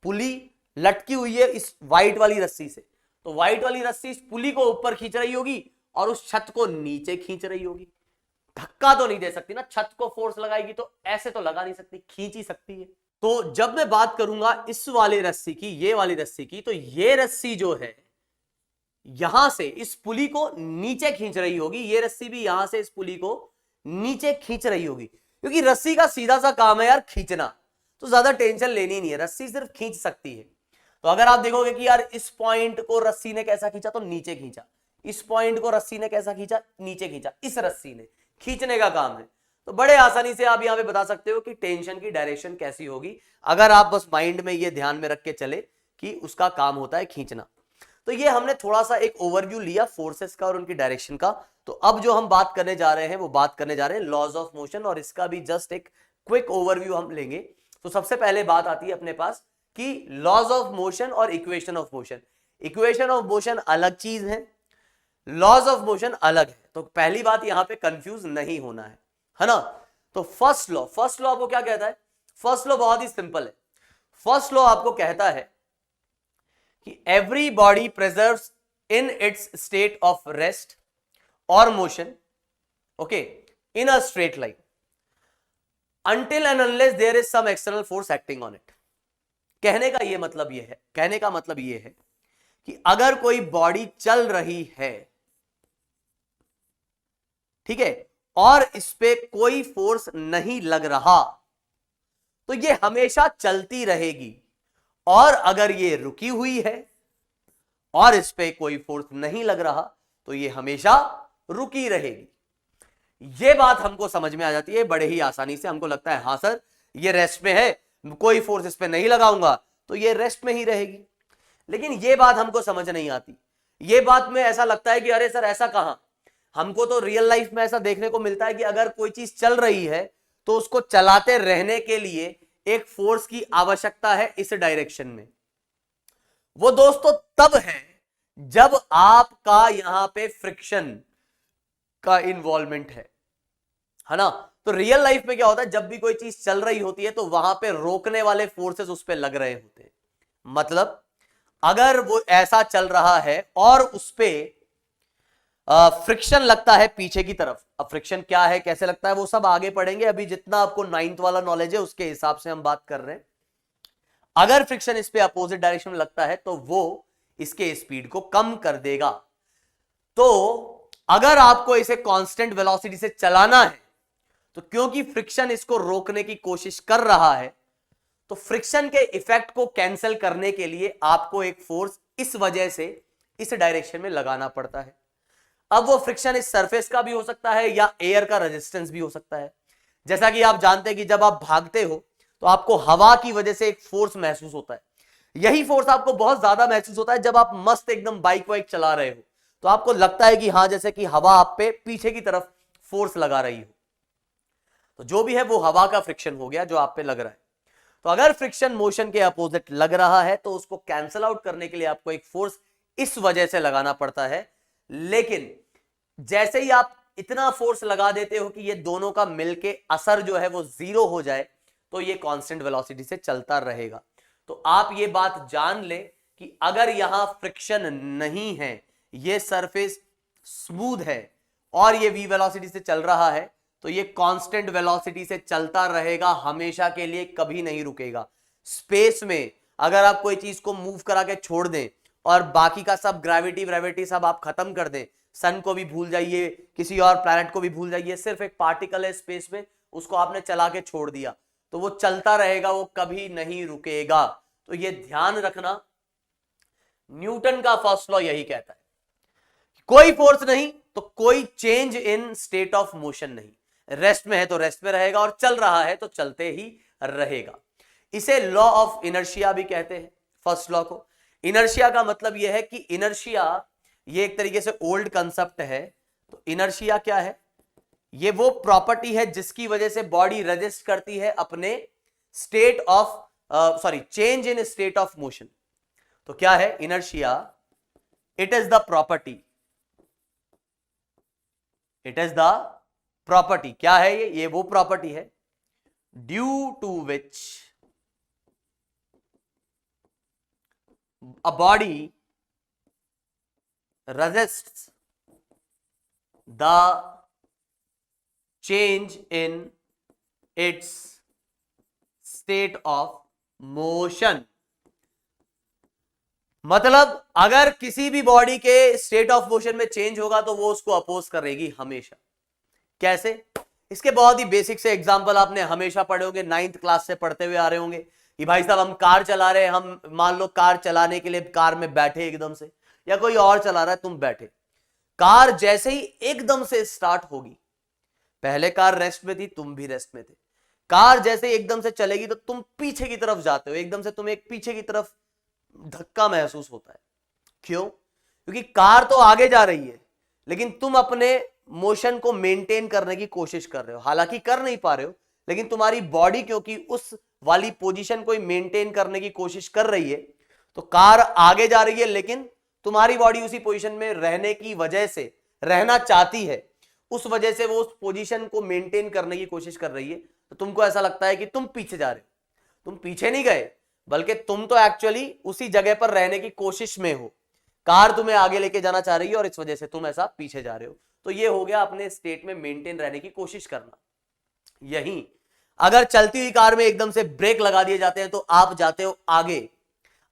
[SPEAKER 1] पुली लटकी हुई है इस व्हाइट वाली रस्सी से, तो व्हाइट वाली रस्सी इस पुली को ऊपर खींच रही होगी और उस छत को नीचे खींच रही होगी। धक्का तो नहीं दे सकती ना, छत को फोर्स लगाएगी तो ऐसे तो लगा नहीं सकती, खींच ही सकती है। तो जब मैं बात करूंगा इस वाले रस्सी की, ये वाली रस्सी की, तो ये रस्सी जो है यहां से इस पुली को नीचे खींच रही होगी, ये रस्सी भी यहां से इस पुली को नीचे खींच रही होगी, क्योंकि रस्सी का सीधा सा काम है यार खींचना, तो ज्यादा टेंशन लेनी नहीं है, रस्सी सिर्फ खींच सकती है। तो अगर आप देखोगे कि यार इस पॉइंट को रस्सी ने कैसा खींचा, तो नीचे खींचा, इस पॉइंट को रस्सी ने कैसा खींचा, नीचे खींचा, इस रस्सी ने खींचने का काम है। तो बड़े आसानी से आप यहां पे बता सकते हो कि टेंशन की डायरेक्शन कैसी होगी, अगर आप बस माइंड में ये ध्यान में रख के चले कि उसका काम होता है खींचना। तो ये हमने थोड़ा सा एक ओवरव्यू लिया फोर्सेस का और उनकी डायरेक्शन का। तो अब जो हम बात करने जा रहे हैं वो बात करने जा रहे हैं लॉज ऑफ मोशन, और इसका भी जस्ट एक क्विक ओवरव्यू हम लेंगे। तो सबसे पहले बात आती है अपने पास कि लॉज ऑफ मोशन और equation of motion. Equation of motion अलग चीज है, लॉज ऑफ मोशन अलग है। तो पहली बात यहां पे कंफ्यूज नहीं होना है ना। तो फर्स्ट लॉ आपको क्या कहता है, फर्स्ट लॉ बहुत ही सिंपल है। फर्स्ट लॉ आपको कहता है कि every body preserves in its state of rest और motion, okay, in a straight line until and unless there is some external force acting on it। कहने का ये मतलब ये है, कहने का मतलब ये है कि अगर कोई बॉडी चल रही है, ठीक है, और इस पे कोई फोर्स नहीं लग रहा, तो ये हमेशा चलती रहेगी। और अगर ये रुकी हुई है और इस पे कोई फोर्स नहीं लग रहा, तो ये हमेशा रुकी रहेगी। ये बात हमको समझ में आ जाती है बड़े ही आसानी से। हमको लगता है हाँ सर ये रेस्ट में है, कोई फोर्स इस पे नहीं लगाऊंगा तो ये रेस्ट में ही रहेगी। लेकिन ये बात हमको समझ नहीं आती। ये बात में ऐसा लगता है कि अरे सर ऐसा कहां, हमको तो रियल लाइफ में ऐसा देखने को मिलता है कि अगर कोई चीज चल रही है तो उसको चलाते रहने के लिए एक फोर्स की आवश्यकता है इस डायरेक्शन में। वो दोस्तों तब है जब आपका यहां पे फ्रिक्शन का इन्वॉल्वमेंट है ना। तो रियल लाइफ में क्या होता है, जब भी कोई चीज चल रही होती है तो वहां पे रोकने वाले फोर्सेस उस पे लग रहे होते हैं। मतलब अगर वो ऐसा चल रहा है और उस पे फ्रिक्शन लगता है पीछे की तरफ। अब फ्रिक्शन क्या है, कैसे लगता है, वो सब आगे पढ़ेंगे। अभी जितना आपको 9th वाला नॉलेज है उसके हिसाब से हम बात कर रहे हैं। अगर फ्रिक्शन इस पे अपोजिट डायरेक्शन में लगता है तो वो इसके स्पीड को कम कर देगा। तो अगर आपको इसे कांस्टेंट वेलोसिटी से चलाना है तो क्योंकि फ्रिक्शन इसको रोकने की कोशिश कर रहा है, तो फ्रिक्शन के इफेक्ट को कैंसिल करने के लिए आपको एक फोर्स इस वजह से इस डायरेक्शन में लगाना पड़ता है। अब वो फ्रिक्शन इस सरफेस का भी हो सकता है या एयर का रेजिस्टेंस भी हो सकता है। जैसा कि आप जानते हैं कि जब आप भागते हो तो आपको हवा की वजह से एक फोर्स महसूस होता है। यही फोर्स आपको बहुत ज्यादा महसूस होता है जब आप मस्त एकदम बाइक वाइक चला रहे हो, तो आपको लगता है कि हाँ जैसे कि हवा आप पे पीछे की तरफ फोर्स लगा रही हो। तो जो भी है वो हवा का फ्रिक्शन हो गया जो आप पे लग रहा है। तो अगर फ्रिक्शन मोशन के अपोजिट लग रहा है तो उसको कैंसिल आउट करने के लिए आपको एक फोर्स इस वजह से लगाना पड़ता है। लेकिन जैसे ही आप इतना फोर्स लगा देते हो कि ये दोनों का मिलके असर जो है वो जीरो हो जाए, तो ये कांस्टेंट वेलोसिटी से चलता रहेगा। तो आप ये बात जान ले कि अगर यहां फ्रिक्शन नहीं है, ये सरफेस स्मूथ है और ये v वेलोसिटी से चल रहा है, तो ये कांस्टेंट वेलोसिटी से चलता रहेगा हमेशा के लिए, कभी नहीं रुकेगा। स्पेस में अगर आप कोई चीज को मूव करा के छोड़ दें और बाकी का सब ग्रेविटी सब आप खत्म कर दें, सन को भी भूल जाइए, किसी और प्लैनेट को भी भूल जाइए, सिर्फ एक पार्टिकल है स्पेस में, उसको आपने चला के छोड़ दिया तो वो चलता रहेगा, वो कभी नहीं रुकेगा। तो ये ध्यान रखना, न्यूटन का फर्स्ट लॉ यही कहता है, कोई फोर्स नहीं तो कोई change in state of motion नहीं, रेस्ट में है तो रेस्ट में रहेगा और चल रहा है तो चलते ही रहेगा। इसे लॉ ऑफ इनर्शिया भी कहते हैं, फर्स्ट लॉ को। इनर्शिया का मतलब यह है कि इनर्शिया ये एक तरीके से ओल्ड कंसेप्ट है। तो इनर्शिया क्या है? ये वो प्रॉपर्टी है जिसकी वजह से बॉडी रेजिस्ट करती है अपने state of change in state of motion. तो क्या है inertia? It is the property, it is the property, क्या है ये वो प्रॉपर्टी है due to which a body resists the change in its state of motion। मतलब अगर किसी भी बॉडी के स्टेट ऑफ मोशन में चेंज होगा तो वो उसको अपोज करेगी हमेशा। कैसे? इसके बहुत ही बेसिक से एग्जांपल आपने हमेशा पढ़े होंगे, 9th क्लास से पढ़ते हुए आ रहे होंगे कि भाई साहब हम कार चला रहे हैं, हम मान लो कार चलाने के लिए कार में बैठे एकदम से, या कोई और चला रहा है तुम बैठे, कार जैसे ही एकदम से स्टार्ट होगी, पहले कार रेस्ट में थी, तुम भी रेस्ट में थे, कार जैसे ही एकदम से चलेगी तो तुम पीछे की तरफ जाते हो, एकदम से तुम्हें एक पीछे की तरफ धक्का महसूस होता है। क्यों? क्योंकि कार तो आगे जा रही है लेकिन तुम अपने मोशन को मेंटेन करने की कोशिश कर रहे हो, हालांकि कर नहीं पा रहे हो, लेकिन तुम्हारी बॉडी क्योंकि उस वाली पोजीशन को मेंटेन करने की कोशिश कर रही है, तो कार आगे जा रही है लेकिन तुम्हारी बॉडी उसी पोजीशन में रहने की वजह से रहना चाहती है, उस वजह से वो उस पोजीशन को मेंटेन करने की कोशिश कर रही है। तो तुमको ऐसा लगता है कि तुम पीछे जा रहे हो, तुम पीछे नहीं गए बल्कि तुम तो एक्चुअली उसी जगह पर रहने की कोशिश में हो, कार तुम्हें आगे लेके जाना चाह रही है और इस वजह से तुम ऐसा पीछे जा रहे हो। तो ये हो गया अपने स्टेट में मेंटेन रहने की कोशिश करना। यही अगर चलती हुई कार में एकदम से ब्रेक लगा दिए जाते हैं तो आप जाते हो आगे,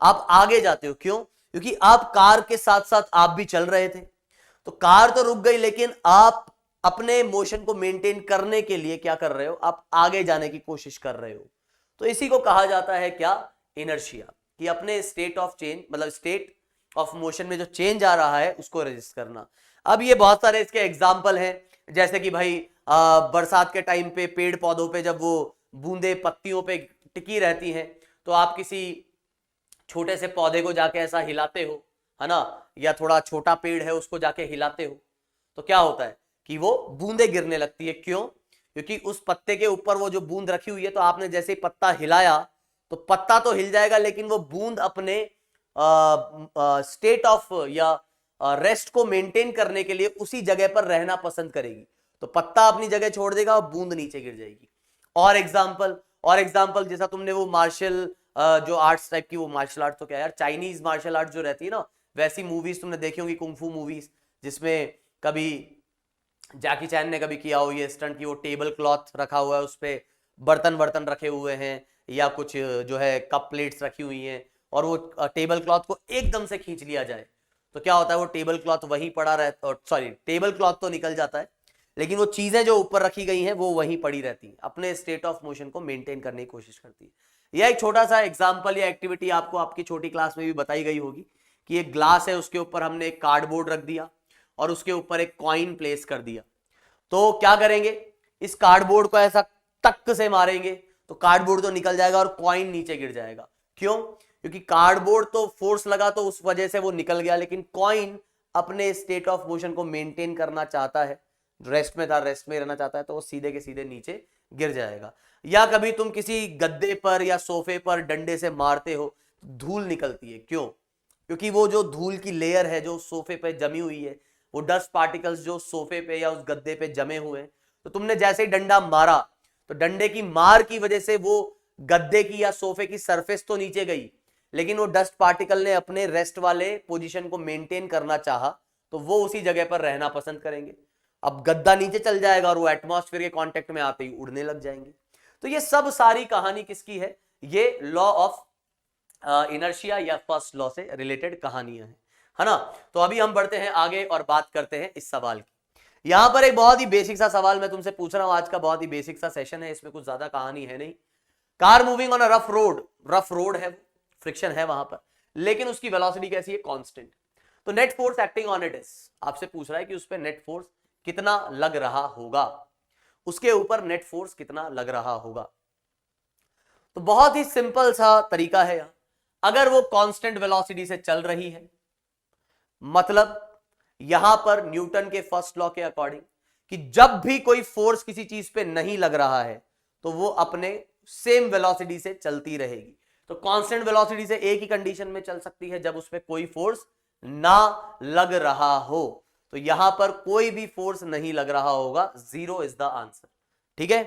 [SPEAKER 1] आप आगे जाते हो। क्यों? क्योंकि आप कार के साथ साथ आप भी चल रहे थे, तो कार तो रुक गई लेकिन आप अपने मोशन को मेंटेन करने के लिए क्या कर रहे हो? आप आगे जाने की कोशिश कर रहे हो। तो इसी को कहा जाता है क्या? इनर्शिया, कि अपने स्टेट ऑफ चेंज मतलब स्टेट ऑफ मोशन में जो चेंज आ रहा है उसको रजिस्ट करना। अब ये बहुत सारे इसके एग्जाम्पल हैं, जैसे कि भाई बरसात के टाइम पे पेड़ पौधों पे जब वो बूंदे पत्तियों पे टिकी रहती हैं तो आप किसी छोटे से पौधे को जाके ऐसा हिलाते हो, है ना, या थोड़ा छोटा पेड़ है उसको जाके हिलाते हो, तो क्या होता है कि वो बूंदे गिरने लगती है। क्यों? क्योंकि उस पत्ते के ऊपर वो जो बूंद रखी हुई है, तो आपने जैसे ही पत्ता हिलाया तो पत्ता तो हिल जाएगा लेकिन वो बूंद अपने स्टेट ऑफ या रेस्ट को मेंटेन करने के लिए उसी जगह पर रहना पसंद करेगी, तो पत्ता अपनी जगह छोड़ देगा और बूंद नीचे गिर जाएगी। और एग्जांपल जैसा तुमने वो मार्शल जो आर्ट्स टाइप की, वो मार्शल आर्ट तो क्या यार, चाइनीज मार्शल आर्ट जो रहती है ना, वैसी मूवीज तुमने देखी होंगी, कुंफू मूवीज, जिसमें कभी जैकी चैन ने कभी किया हो ये स्टंट की वो टेबल क्लॉथ रखा हुआ है, उस पर बर्तन रखे हुए हैं या कुछ जो है कप प्लेट्स रखी हुई हैं, और वो टेबल क्लॉथ को एकदम से खींच लिया जाए तो क्या होता है, वो टेबल क्लॉथ वहीं पड़ा रहता, सॉरी टेबल क्लॉथ तो निकल जाता है लेकिन वो चीजें जो ऊपर रखी गई हैं वो वहीं पड़ी रहती हैं, अपने स्टेट ऑफ मोशन को मेंटेन करने की कोशिश करती है। यह एक छोटा सा एग्जांपल या एक्टिविटी आपको आपकी छोटी क्लास में भी बताई गई होगी कि एक ग्लास है, उसके ऊपर हमने एक कार्डबोर्ड रख दिया और उसके ऊपर एक कॉइन प्लेस कर दिया, तो क्या करेंगे, इस कार्डबोर्ड को ऐसा टक से मारेंगे तो कार्डबोर्ड तो निकल जाएगा और कॉइन नीचे गिर जाएगा। क्यों? क्योंकि कार्डबोर्ड तो फोर्स लगा तो उस वजह से वो निकल गया, लेकिन कॉइन अपने स्टेट ऑफ मोशन को मेंटेन करना चाहता है, रेस्ट में था, रेस्ट में रहना चाहता है, तो वो सीधे के सीधे नीचे गिर जाएगा। या कभी तुम किसी गद्दे पर या सोफे पर डंडे से मारते हो, धूल निकलती है। क्यों? क्योंकि वो जो धूल की लेयर है जो सोफे पे जमी हुई है, वो डस्ट पार्टिकल्स जो सोफे पे या उस गद्दे पे जमे हुए हैं, तो तुमने जैसे ही डंडा मारा तो डंडे की मार की वजह से वो गद्दे की या सोफे की सरफेस तो नीचे गई, लेकिन वो डस्ट पार्टिकल ने अपने रेस्ट वाले पोजीशन को मेंटेन करना चाहा तो वो उसी जगह पर रहना पसंद करेंगे। अब गद्दा नीचे चल जाएगा और वो एटमॉस्फेयर के कांटेक्ट में आते ही उड़ने लग जाएंगे। तो ये सब सारी कहानी किसकी है? ये लॉ ऑफ इनर्शिया या फर्स्ट लॉ से रिलेटेड कहानियां हैं, है ना। तो अभी हम बढ़ते हैं आगे और बात करते हैं इस सवाल की। यहां पर एक बहुत ही बेसिक सा सवाल मैं तुमसे पूछ रहा हूं, आज का बहुत ही बेसिक सा सेशन है, इसमें कुछ ज्यादा कहानी है नहीं। Car moving on a rough road है, फ्रिक्शन है वहां पर, लेकिन उसकी वेलोसिटी कैसी है? कांस्टेंट। तो net force acting on it is, आपसे पूछ रहा है कि उस पर नेट फोर्स कितना लग रहा होगा, उसके ऊपर नेट फोर्स कितना लग रहा होगा। तो बहुत ही सिंपल सा तरीका है यहां, अगर वो कांस्टेंट वेलोसिटी से चल रही है, मतलब यहां पर न्यूटन के फर्स्ट लॉ के अकॉर्डिंग कि जब भी कोई फोर्स किसी चीज पे नहीं लग रहा है तो वो अपने सेम वेलोसिटी से चलती रहेगी। तो कांस्टेंट वेलोसिटी से एक ही कंडीशन में चल सकती है, जब उस पर कोई फोर्स ना लग रहा हो। तो यहां पर कोई भी फोर्स नहीं लग रहा होगा, जीरो इज द आंसर। ठीक है,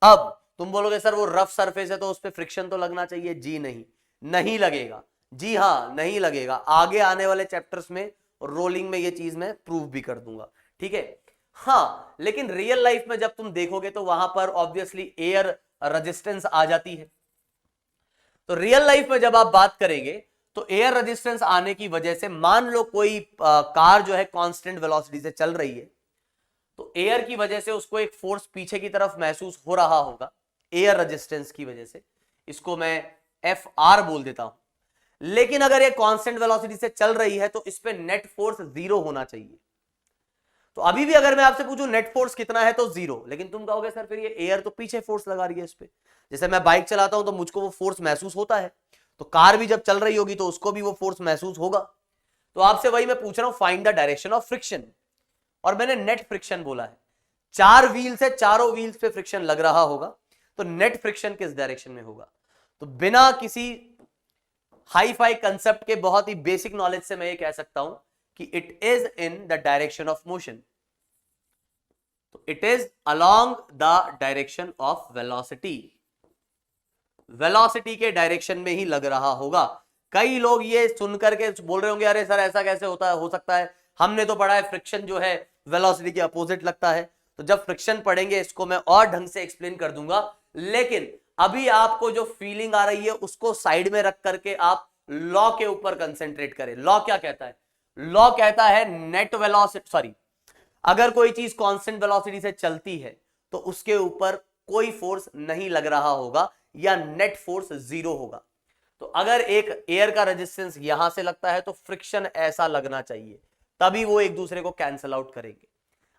[SPEAKER 1] अब तुम बोलोगे सर वो रफ सरफेस है तो उस पर फ्रिक्शन तो लगना चाहिए। जी नहीं लगेगा। जी हां, नहीं लगेगा। आगे आने वाले चैप्टर्स में रोलिंग में ये चीज मैं प्रूव भी कर दूंगा। ठीक है, हाँ, लेकिन रियल लाइफ में जब तुम देखोगे तो वहां पर ऑब्वियसली एयर रेजिस्टेंस आ जाती है। तो रियल लाइफ में जब आप बात करेंगे तो एयर रेजिस्टेंस आने की वजह से, मान लो कोई कार जो है कांस्टेंट वेलोसिटी से चल रही है, तो एयर की वजह से उसको एक फोर्स पीछे की तरफ महसूस हो रहा होगा, एयर रेजिस्टेंस की वजह से। इसको मैं FR बोल देता हूं। लेकिन अगर ये कांस्टेंट वेलोसिटी से चल रही है तो इस पे नेट फोर्स जीरो होना चाहिए। तो अभी भी अगर मैं आपसे पूछूं नेट फोर्स कितना है तो जीरो, लेकिन तुम कहोगे सर फिर ये एयर तो पीछे फोर्स लगा रही है इस पे। जैसे मैं बाइक चलाता हूं तो मुझको वो फोर्स महसूस होता है, तो कार भी जब चल रही होगी तो उसको भी वो फोर्स महसूस होगा। तो आपसे वही मैं पूछ रहा हूं, find the direction of friction, और मैंने नेट फ्रिक्शन बोला है। चार व्हील्स है, चारों व्हील्स पे फ्रिक्शन लग रहा होगा, तो नेट फ्रिक्शन किस डायरेक्शन में होगा? तो बिना किसी हाई फाई कंसेप्ट के, बहुत ही बेसिक नॉलेज से मैं ये कह सकता हूं कि it is in the direction of motion. तो it is along the direction of velocity, velocity के डायरेक्शन में ही लग रहा होगा। कई लोग ये सुनकर के बोल रहे होंगे अरे सर ऐसा कैसे होता है, हो सकता है, हमने तो पढ़ा है फ्रिक्शन जो है वेलोसिटी के अपोजिट लगता है। तो जब फ्रिक्शन पढ़ेंगे इसको मैं और ढंग से एक्सप्लेन कर दूंगा, लेकिन अभी आपको जो फीलिंग आ रही है उसको साइड में रख करके आप लॉ के ऊपर कंसेंट्रेट करें। लॉ क्या कहता है? लॉ कहता है नेट वेलोसिटी, अगर कोई चीज कांस्टेंट वेलोसिटी से चलती है तो उसके ऊपर कोई फोर्स नहीं लग रहा होगा या नेट फोर्स जीरो होगा। तो अगर एक एयर का रेजिस्टेंस यहां से लगता है तो फ्रिक्शन ऐसा लगना चाहिए, तभी वो एक दूसरे को कैंसल आउट करेंगे।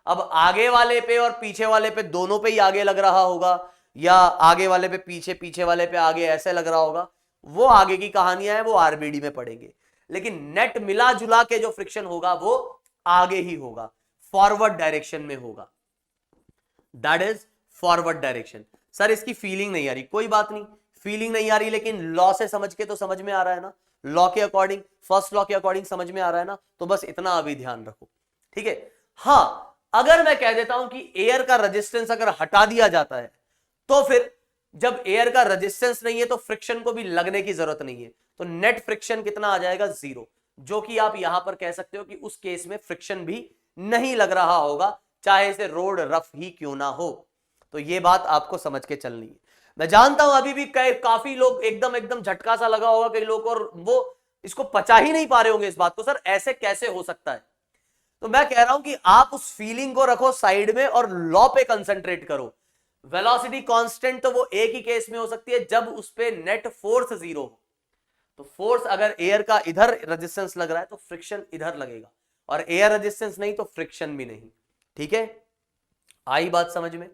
[SPEAKER 1] अब आगे वाले पे और पीछे वाले पे, दोनों पे ही आगे लग रहा होगा, या आगे वाले पे पीछे, पीछे वाले पे आगे, ऐसे लग रहा होगा, वो आगे की कहानियां है, वो आरबीडी में पढ़ेंगे। लेकिन नेट मिला जुला के जो फ्रिक्शन होगा वो आगे ही होगा, फॉरवर्ड डायरेक्शन में होगा। That is forward direction. Sir इसकी फीलिंग नहीं आ रही, कोई बात नहीं, फीलिंग नहीं आ रही, लेकिन लॉ से समझ के तो समझ में आ रहा है ना, लॉ के अकॉर्डिंग, फर्स्ट लॉ के अकॉर्डिंग समझ में आ रहा है ना। तो बस इतना अभी ध्यान रखो, ठीक है। हां, अगर मैं कह देता हूं कि एयर का रेजिस्टेंस अगर हटा दिया जाता है तो फिर जब एयर का रेजिस्टेंस नहीं है तो फ्रिक्शन को भी लगने की जरूरत नहीं है, तो नेट फ्रिक्शन कितना आ जाएगा? जीरो। जो कि आप यहां पर कह सकते हो कि उस केस में फ्रिक्शन भी नहीं लग रहा होगा, चाहे से रोड रफ ही क्यों ना हो। तो ये बात आपको समझ के चलनी है। मैं जानता हूं अभी भी काफी लोग एकदम झटका सा लगा होगा कई लोग, और वो इसको पचा ही नहीं पा रहे होंगे इस बात को, सर ऐसे कैसे हो सकता है। तो मैं कह रहा हूं कि आप उस फीलिंग को रखो साइड में और लॉ पे कंसंट्रेट करो। वेलोसिटी कांस्टेंट तो वो एक ही केस में हो सकती है जब उस पे नेट फोर्स जीरो हो। तो फोर्स अगर एयर का इधर रेजिस्टेंस लग रहा है तो फ्रिक्शन इधर लगेगा, और एयर रेजिस्टेंस नहीं तो फ्रिक्शन भी नहीं। ठीक है, आई बात समझ में?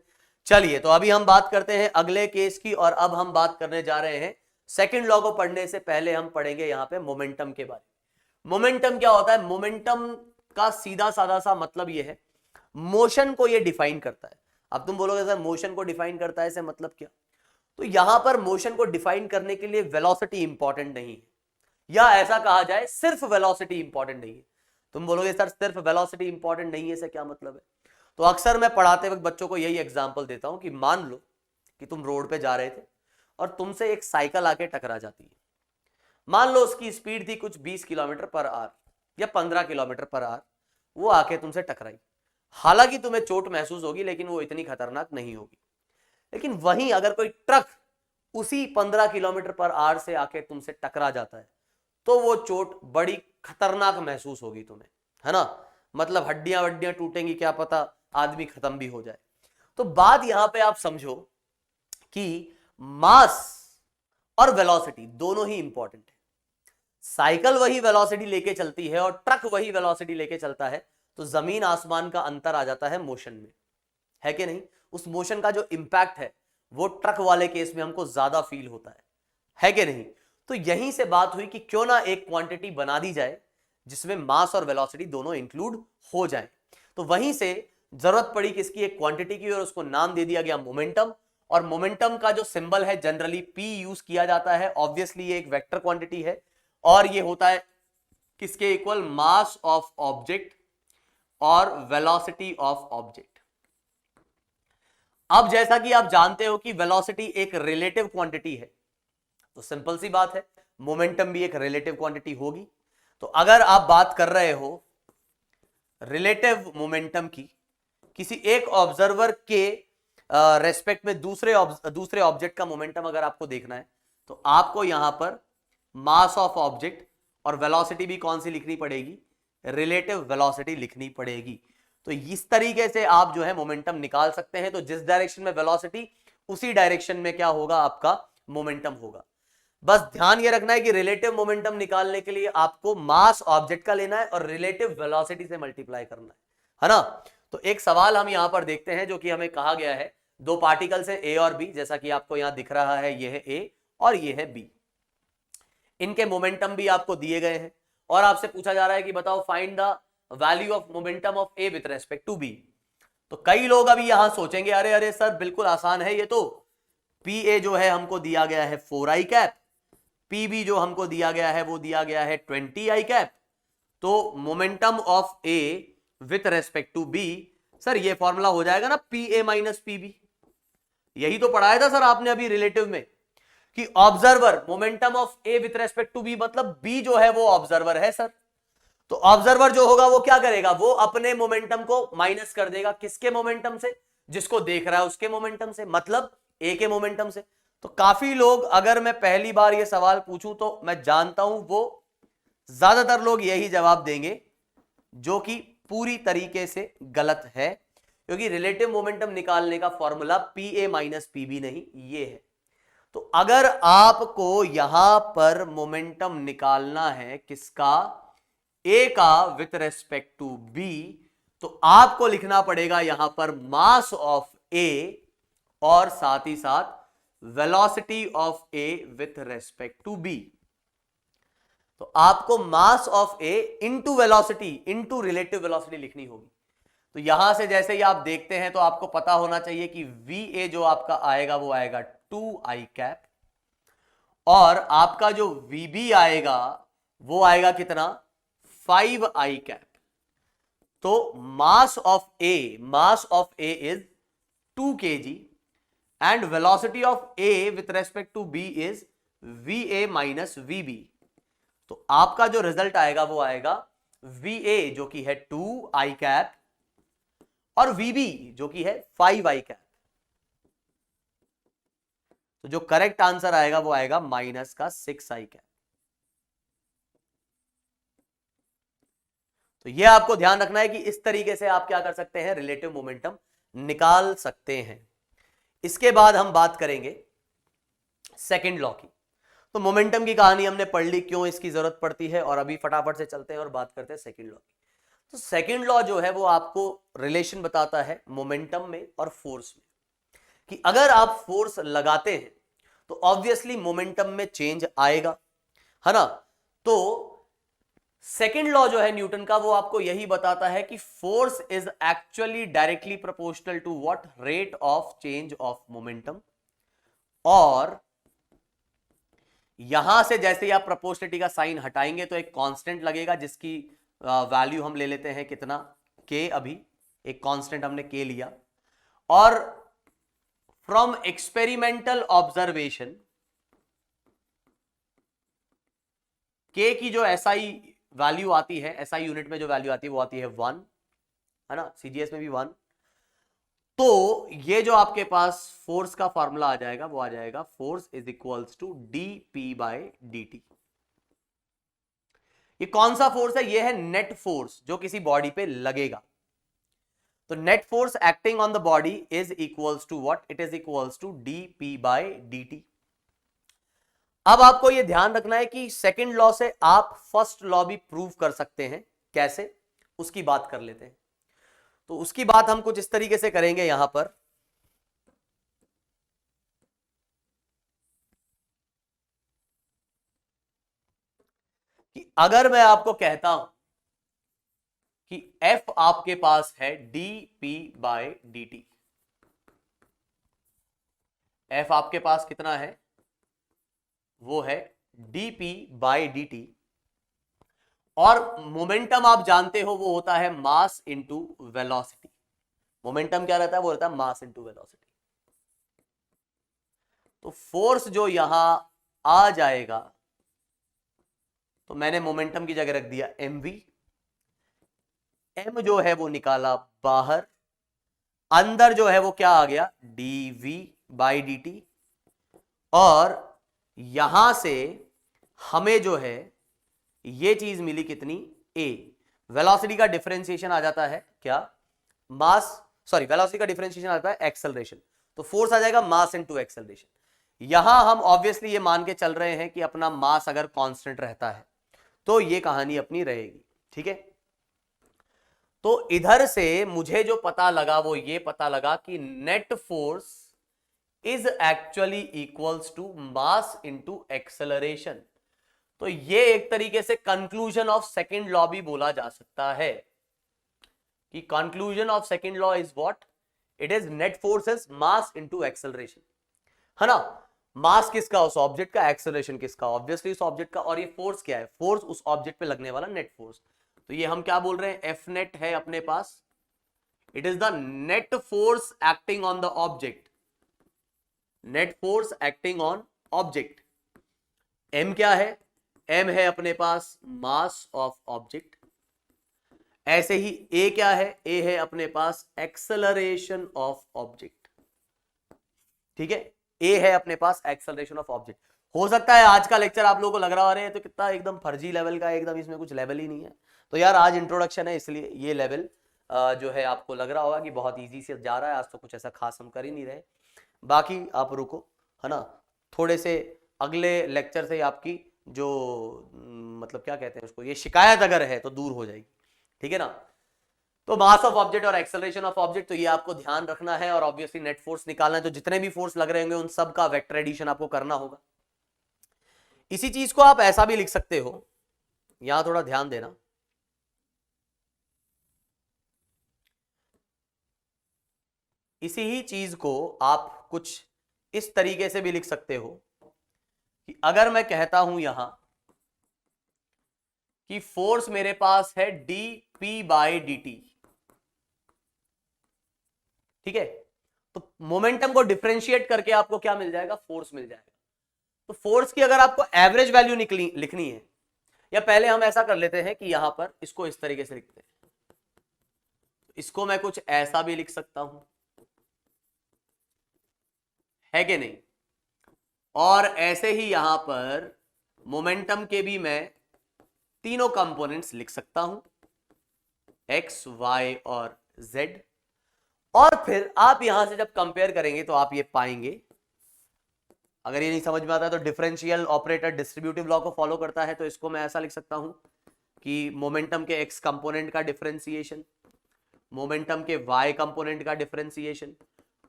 [SPEAKER 1] चलिए, तो अभी हम बात करते हैं अगले केस की, और अब हम बात करने जा रहे हैं सेकंड लॉ को पढ़ने से पहले हम पढ़ेंगे यहां पे मोमेंटम के बारे में। मोमेंटम क्या होता है? मोमेंटम का सीधा साधा सा मतलब यह है, मोशन को यह डिफाइन करता है। अब तुम बोलोगे सर मोशन को डिफाइन करता है, इससे मतलब क्या? तो यहां पर मोशन को डिफाइन करने के लिए वेलोसिटी इंपॉर्टेंट नहीं है, या ऐसा कहा जाए सिर्फ वेलोसिटी इंपॉर्टेंट नहीं है। तुम बोलोगे सर सिर्फ वेलोसिटी इंपॉर्टेंट नहीं है, इससे क्या मतलब है? तो अक्सर मैं पढ़ाते वक्त बच्चों को यही एग्जांपल देता हूं कि मान लो कि तुम रोड पे जा रहे थे और तुमसे एक साइकिल आके टकरा जाती है। मान लो उसकी स्पीड थी कुछ 20 किलोमीटर पर आवर या 15 किलोमीटर पर आवर, वो आके तुमसे टकराई। हालांकि तुम्हें चोट महसूस होगी लेकिन वो इतनी खतरनाक नहीं होगी। लेकिन वहीं अगर कोई ट्रक उसी 15 किलोमीटर पर आवर से आके तुमसे टकरा जाता है तो वो चोट बड़ी खतरनाक महसूस होगी तुम्हें, है ना। मतलब हड्डियां वड्डियां टूटेंगी, क्या पता आदमी खत्म भी हो जाए। तो बात यहां पे आप समझो कि मास और वेलोसिटी दोनों ही इंपॉर्टेंट है। साइकिल वही वेलोसिटी लेके चलती है और ट्रक वही वेलोसिटी लेके चलता है, तो जमीन आसमान का अंतर आ जाता है मोशन में, है कि नहीं। उस मोशन का जो इंपैक्ट है वो ट्रक वाले केस में हमको ज्यादा फील होता है कि नहीं। तो यहीं से बात हुई कि क्यों ना एक क्वांटिटी बना दी जाए जिसमें मास और वेलोसिटी दोनों इंक्लूड हो जाए। तो वहीं से जरूरत पड़ी किसकी, एक क्वांटिटी की, और उसको नाम दे दिया गया मोमेंटम। और मोमेंटम का जो सिंबल है जनरली पी यूज किया जाता है। ऑब्वियसली ये एक वेक्टर क्वांटिटी है और ये होता है किसके इक्वल, मास ऑफ ऑब्जेक्ट और वेलोसिटी ऑफ ऑब्जेक्ट। अब जैसा कि आप जानते हो कि वेलोसिटी एक रिलेटिव क्वांटिटी है, तो सिंपल सी बात है मोमेंटम भी एक रिलेटिव क्वांटिटी होगी। तो अगर आप बात कर रहे हो रिलेटिव मोमेंटम की, किसी एक ऑब्जर्वर के रेस्पेक्ट में दूसरे ऑब्जेक्ट का मोमेंटम अगर आपको देखना है तो आपको यहां पर मास ऑफ ऑब्जेक्ट और वेलोसिटी भी कौन सी लिखनी पड़ेगी, रिलेटिव वेलोसिटी लिखनी पड़ेगी। तो इस तरीके से आप जो है मोमेंटम निकाल सकते हैं। तो जिस डायरेक्शन में वेलोसिटी उसी डायरेक्शन में क्या होगा, आपका मोमेंटम होगा। बस ध्यान ये रखना है कि रिलेटिव मोमेंटम निकालने के लिए आपको मास ऑब्जेक्ट का लेना है और रिलेटिव वेलोसिटी से मल्टीप्लाई करना है ना। तो एक सवाल हम यहां पर देखते हैं जो कि हमें कहा गया है, दो पार्टिकल्स हैं ए और बी, जैसा कि आपको यहां दिख रहा है, ये है ए और ये है बी। इनके मोमेंटम भी आपको दिए गए हैं और आपसे पूछा जा रहा है कि बताओ find the value of momentum of A with respect to B. तो कई लोग अभी यहां सोचेंगे अरे अरे सर बिल्कुल आसान है ये तो, पी ए जो है हमको दिया गया है 4 आई कैप, पी बी जो हमको दिया गया है वो दिया गया है 20 आई कैप। तो momentum of A with respect to B, sir ये फॉर्मूला हो जाएगा ना P A minus P B. यही तो पढ़ाया था सर आपने अभी रिलेटिव में कि observer momentum of A with respect to B, मतलब बी जो है वो ऑब्जर्वर है सर। तो ऑब्जर्वर जो होगा वो क्या करेगा, वो अपने मोमेंटम को माइनस कर देगा, किसके मोमेंटम से, जिसको देख रहा है उसके मोमेंटम से, मतलब ए के मोमेंटम से। तो काफी लोग, अगर मैं पहली बार ये सवाल पूछूं तो मैं जानता हूं वो ज्यादातर लोग यही जवाब देंगे जो कि पूरी तरीके से गलत है, क्योंकि रिलेटिव मोमेंटम निकालने का formula P A minus P B नहीं, ये है। तो अगर आपको यहां पर मोमेंटम निकालना है किसका, ए का विथ रेस्पेक्ट टू बी, तो आपको लिखना पड़ेगा यहां पर मास ऑफ ए और साथ ही साथ velocity of A with respect to B. तो आपको mass of A into velocity into relative velocity लिखनी होगी। तो यहां से जैसे ही आप देखते हैं तो आपको पता होना चाहिए कि वी ए जो आपका आएगा वो आएगा 2 आई कैप, और आपका जो वी बी आएगा वो आएगा कितना, 5 आई कैप। तो mass of A is 2 kg and velocity of A with respect to B is V A minus V B. तो आपका जो रिजल्ट आएगा वो आएगा वी ए जो कि है 2 आई कैप और वी बी जो कि है 5 आई कैप। तो जो करेक्ट आंसर आएगा वो आएगा माइनस का 6 आई कैप। तो यह आपको ध्यान रखना है कि इस तरीके से आप क्या कर सकते हैं, रिलेटिव मोमेंटम निकाल सकते हैं। इसके बाद हम बात करेंगे सेकंड लॉ की। तो मोमेंटम की कहानी हमने पढ़ ली, क्यों इसकी जरूरत पड़ती है, और अभी फटाफट से चलते हैं और बात करते हैं सेकंड लॉ की। तो सेकंड लॉ जो है वो आपको रिलेशन बताता है मोमेंटम में और फोर्स में, कि अगर आप फोर्स लगाते हैं तो ऑब्वियसली मोमेंटम में चेंज आएगा, है ना। तो सेकेंड लॉ जो है न्यूटन का वो आपको यही बताता है कि force is actually directly proportional to what, rate of change of momentum. और यहां से जैसे ही आप प्रोपोर्शनलिटी का साइन हटाएंगे तो एक कांस्टेंट लगेगा जिसकी वैल्यू हम ले लेते हैं कितना, के। अभी एक कांस्टेंट हमने के लिया, और फ्रॉम एक्सपेरिमेंटल ऑब्जर्वेशन के की जो एसआई वैल्यू आती है, एसआई यूनिट में जो वैल्यू आती है वो आती है 1। है ना, CGS में भी 1। तो ये जो आपके पास फोर्स का फॉर्मूला आ जाएगा वो आ जाएगा force is equals to dP/dt। ये कौन सा फोर्स है? ये है नेट फोर्स जो किसी बॉडी पे लगेगा। तो net force acting on the body is equals to what? It is equals to dP/dt। अब आपको यह ध्यान रखना है कि सेकंड लॉ से आप फर्स्ट लॉ भी प्रूव कर सकते हैं। कैसे? उसकी बात कर लेते हैं। तो उसकी बात हम कुछ इस तरीके से करेंगे यहां पर कि अगर मैं आपको कहता हूं कि F आपके पास है dP/dt, F आपके पास कितना है? वो है dP/dt, और मोमेंटम आप जानते हो वो होता है मास इंटू वेलोसिटी। मोमेंटम क्या रहता है? वो रहता है मास इंटू वेलोसिटी। तो फोर्स जो यहां आ जाएगा, तो मैंने मोमेंटम की जगह रख दिया mv, m जो है वो निकाला बाहर, अंदर जो है वो क्या आ गया? dV/dt, और यहां से हमें जो है ये चीज मिली कितनी? a। वेलोसिटी का डिफरेंशिएशन आ जाता है क्या? मास, सॉरी, वेलोसिटी का डिफरेंशिएशन आ जाता है एक्सेलरेशन। तो फोर्स आ जाएगा मास इनटू एक्सेलरेशन। यहां हम ऑब्वियसली ये मान के चल रहे हैं कि अपना मास अगर कांस्टेंट रहता है तो ये कहानी अपनी रहेगी। ठीक है, तो इधर से मुझे जो पता लगा वो ये पता लगा कि net force is actually equals to mass into acceleration. तो ये एक तरीके से कंक्लूजन ऑफ सेकंड लॉ भी बोला जा सकता है कि conclusion of second law is what? It is net force is mass into acceleration, है ना। मास किसका? उस ऑब्जेक्ट का। एक्सेलरेशन किसका? ऑब्वियसली उस ऑब्जेक्ट का। और ये फोर्स क्या है? फोर्स उस ऑब्जेक्ट पे लगने वाला नेट फोर्स। तो ये हम क्या बोल रहे हैं? एफ नेट है अपने पास, it is the net force acting on the object, net force acting on object. M क्या है? एम है अपने पास मास ऑफ ऑब्जेक्ट। ऐसे ही ए क्या है? ए है अपने पास एक्सेलरेशन ऑफ ऑब्जेक्ट। ठीक है, ए है अपने पास एक्सेलरेशन ऑफ ऑब्जेक्ट। हो सकता है आज का लेक्चर आप लोगों को लग रहा है तो कितना एकदम फर्जी लेवल का है, एकदम इसमें कुछ लेवल ही नहीं है। तो यार आज इंट्रोडक्शन है, इसलिए ये लेवल जो है आपको लग रहा होगा कि बहुत इजी से जा रहा है। आज तो कुछ ऐसा खास हम कर ही नहीं रहे, बाकी आप रुको, है ना। थोड़े से अगले लेक्चर से आपकी जो मतलब क्या कहते हैं उसको, ये शिकायत अगर है तो दूर हो जाएगी। ठीक है ना। तो मास ऑफ ऑब्जेक्ट और एक्सेलरेशन ऑफ ऑब्जेक्ट, तो ये आपको ध्यान रखना है। और ऑब्वियसली नेट फोर्स निकालना है, तो जितने भी फोर्स लग रहे होंगे उन सब का वेक्टर एडिशन आपको करना होगा। इसी चीज को आप ऐसा भी लिख सकते हो, यहां थोड़ा ध्यान देना। इसी ही चीज को आप कुछ इस तरीके से भी लिख सकते हो कि अगर मैं कहता हूं यहां कि फोर्स मेरे पास है dP/dt, ठीक है, तो मोमेंटम को डिफरेंशिएट करके आपको क्या मिल जाएगा? फोर्स मिल जाएगा। तो फोर्स की अगर आपको एवरेज वैल्यू लिखनी है, या पहले हम ऐसा कर लेते हैं कि यहां पर इसको इस तरीके से लिखते हैं, इसको मैं कुछ ऐसा भी लिख सकता हूं, है कि नहीं। और ऐसे ही यहां पर मोमेंटम के भी मैं तीनों कंपोनेंट्स लिख सकता हूं, एक्स, वाई और जेड। और फिर आप यहां से जब कंपेयर करेंगे तो आप ये पाएंगे, अगर ये नहीं समझ में आता है तो डिफरेंशियल ऑपरेटर डिस्ट्रीब्यूटिव लॉ को फॉलो करता है। तो इसको मैं ऐसा लिख सकता हूं कि मोमेंटम के एक्स कंपोनेंट का डिफरेंशिएशन, मोमेंटम के वाई कंपोनेंट का डिफरेंशिएशन,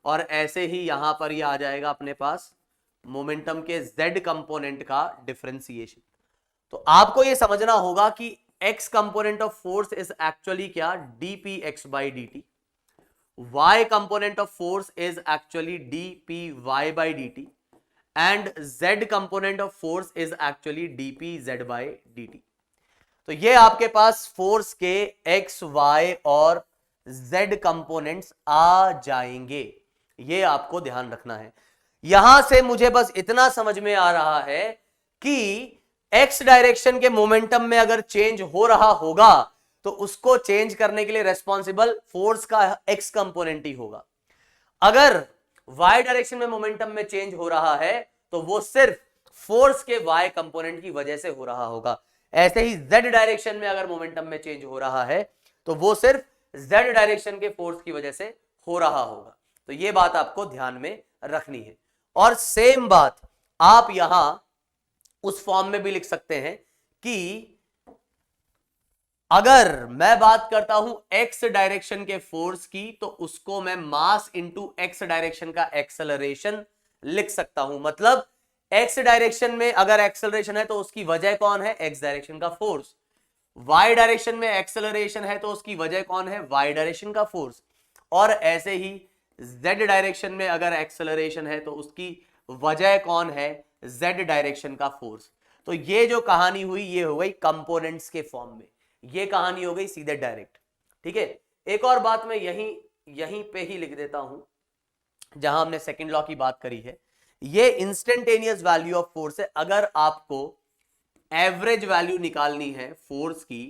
[SPEAKER 1] और ऐसे ही यहां पर ये आ जाएगा अपने पास मोमेंटम के जेड कंपोनेंट का डिफरेंशिएशन। तो आपको ये समझना होगा कि x component of force is actually क्या? dpx/dt, y component of force is actually dpy/dt, and z component of force is actually dpz/dt। तो ये आपके पास फोर्स के x, y और z कंपोनेंट्स आ जाएंगे, ये आपको ध्यान रखना है। यहां से मुझे बस इतना समझ में आ रहा है कि x डायरेक्शन के मोमेंटम में अगर चेंज हो रहा होगा तो उसको चेंज करने के लिए रेस्पॉन्सिबल फोर्स का एक्स कंपोनेंट ही होगा। अगर वाई डायरेक्शन में मोमेंटम में चेंज हो रहा है तो वो सिर्फ फोर्स के वाई कंपोनेंट की वजह से हो रहा होगा। ऐसे ही जेड डायरेक्शन में अगर मोमेंटम में चेंज हो रहा है तो वो सिर्फ जेड डायरेक्शन के फोर्स की वजह से हो रहा होगा। तो ये बात आपको ध्यान में रखनी है। और सेम बात आप यहां उस फॉर्म में भी लिख सकते हैं कि अगर मैं बात करता हूं एक्स डायरेक्शन के फोर्स की तो उसको मैं मास इंटू एक्स डायरेक्शन का एक्सेलरेशन लिख सकता हूं। मतलब एक्स डायरेक्शन में अगर एक्सेलरेशन है तो उसकी वजह कौन है, एक्स डायरेक्शन का फोर्स। वाई डायरेक्शन में एक्सेलरेशन है तो उसकी वजह कौन है, वाई डायरेक्शन का फोर्स। और ऐसे ही जेड डायरेक्शन में अगर एक्सेलरेशन है तो उसकी वजह कौन है, जेड डायरेक्शन का फोर्स। तो ये जो कहानी हुई ये हो गई कंपोनेंट्स के फॉर्म में, ये कहानी हो गई सीधे डायरेक्ट। ठीक है, एक और बात मैं यहीं पे ही लिख देता हूं जहां हमने सेकंड लॉ की बात करी है। ये इंस्टेंटेनियस वैल्यू ऑफ फोर्स है। अगर आपको एवरेज वैल्यू निकालनी है फोर्स की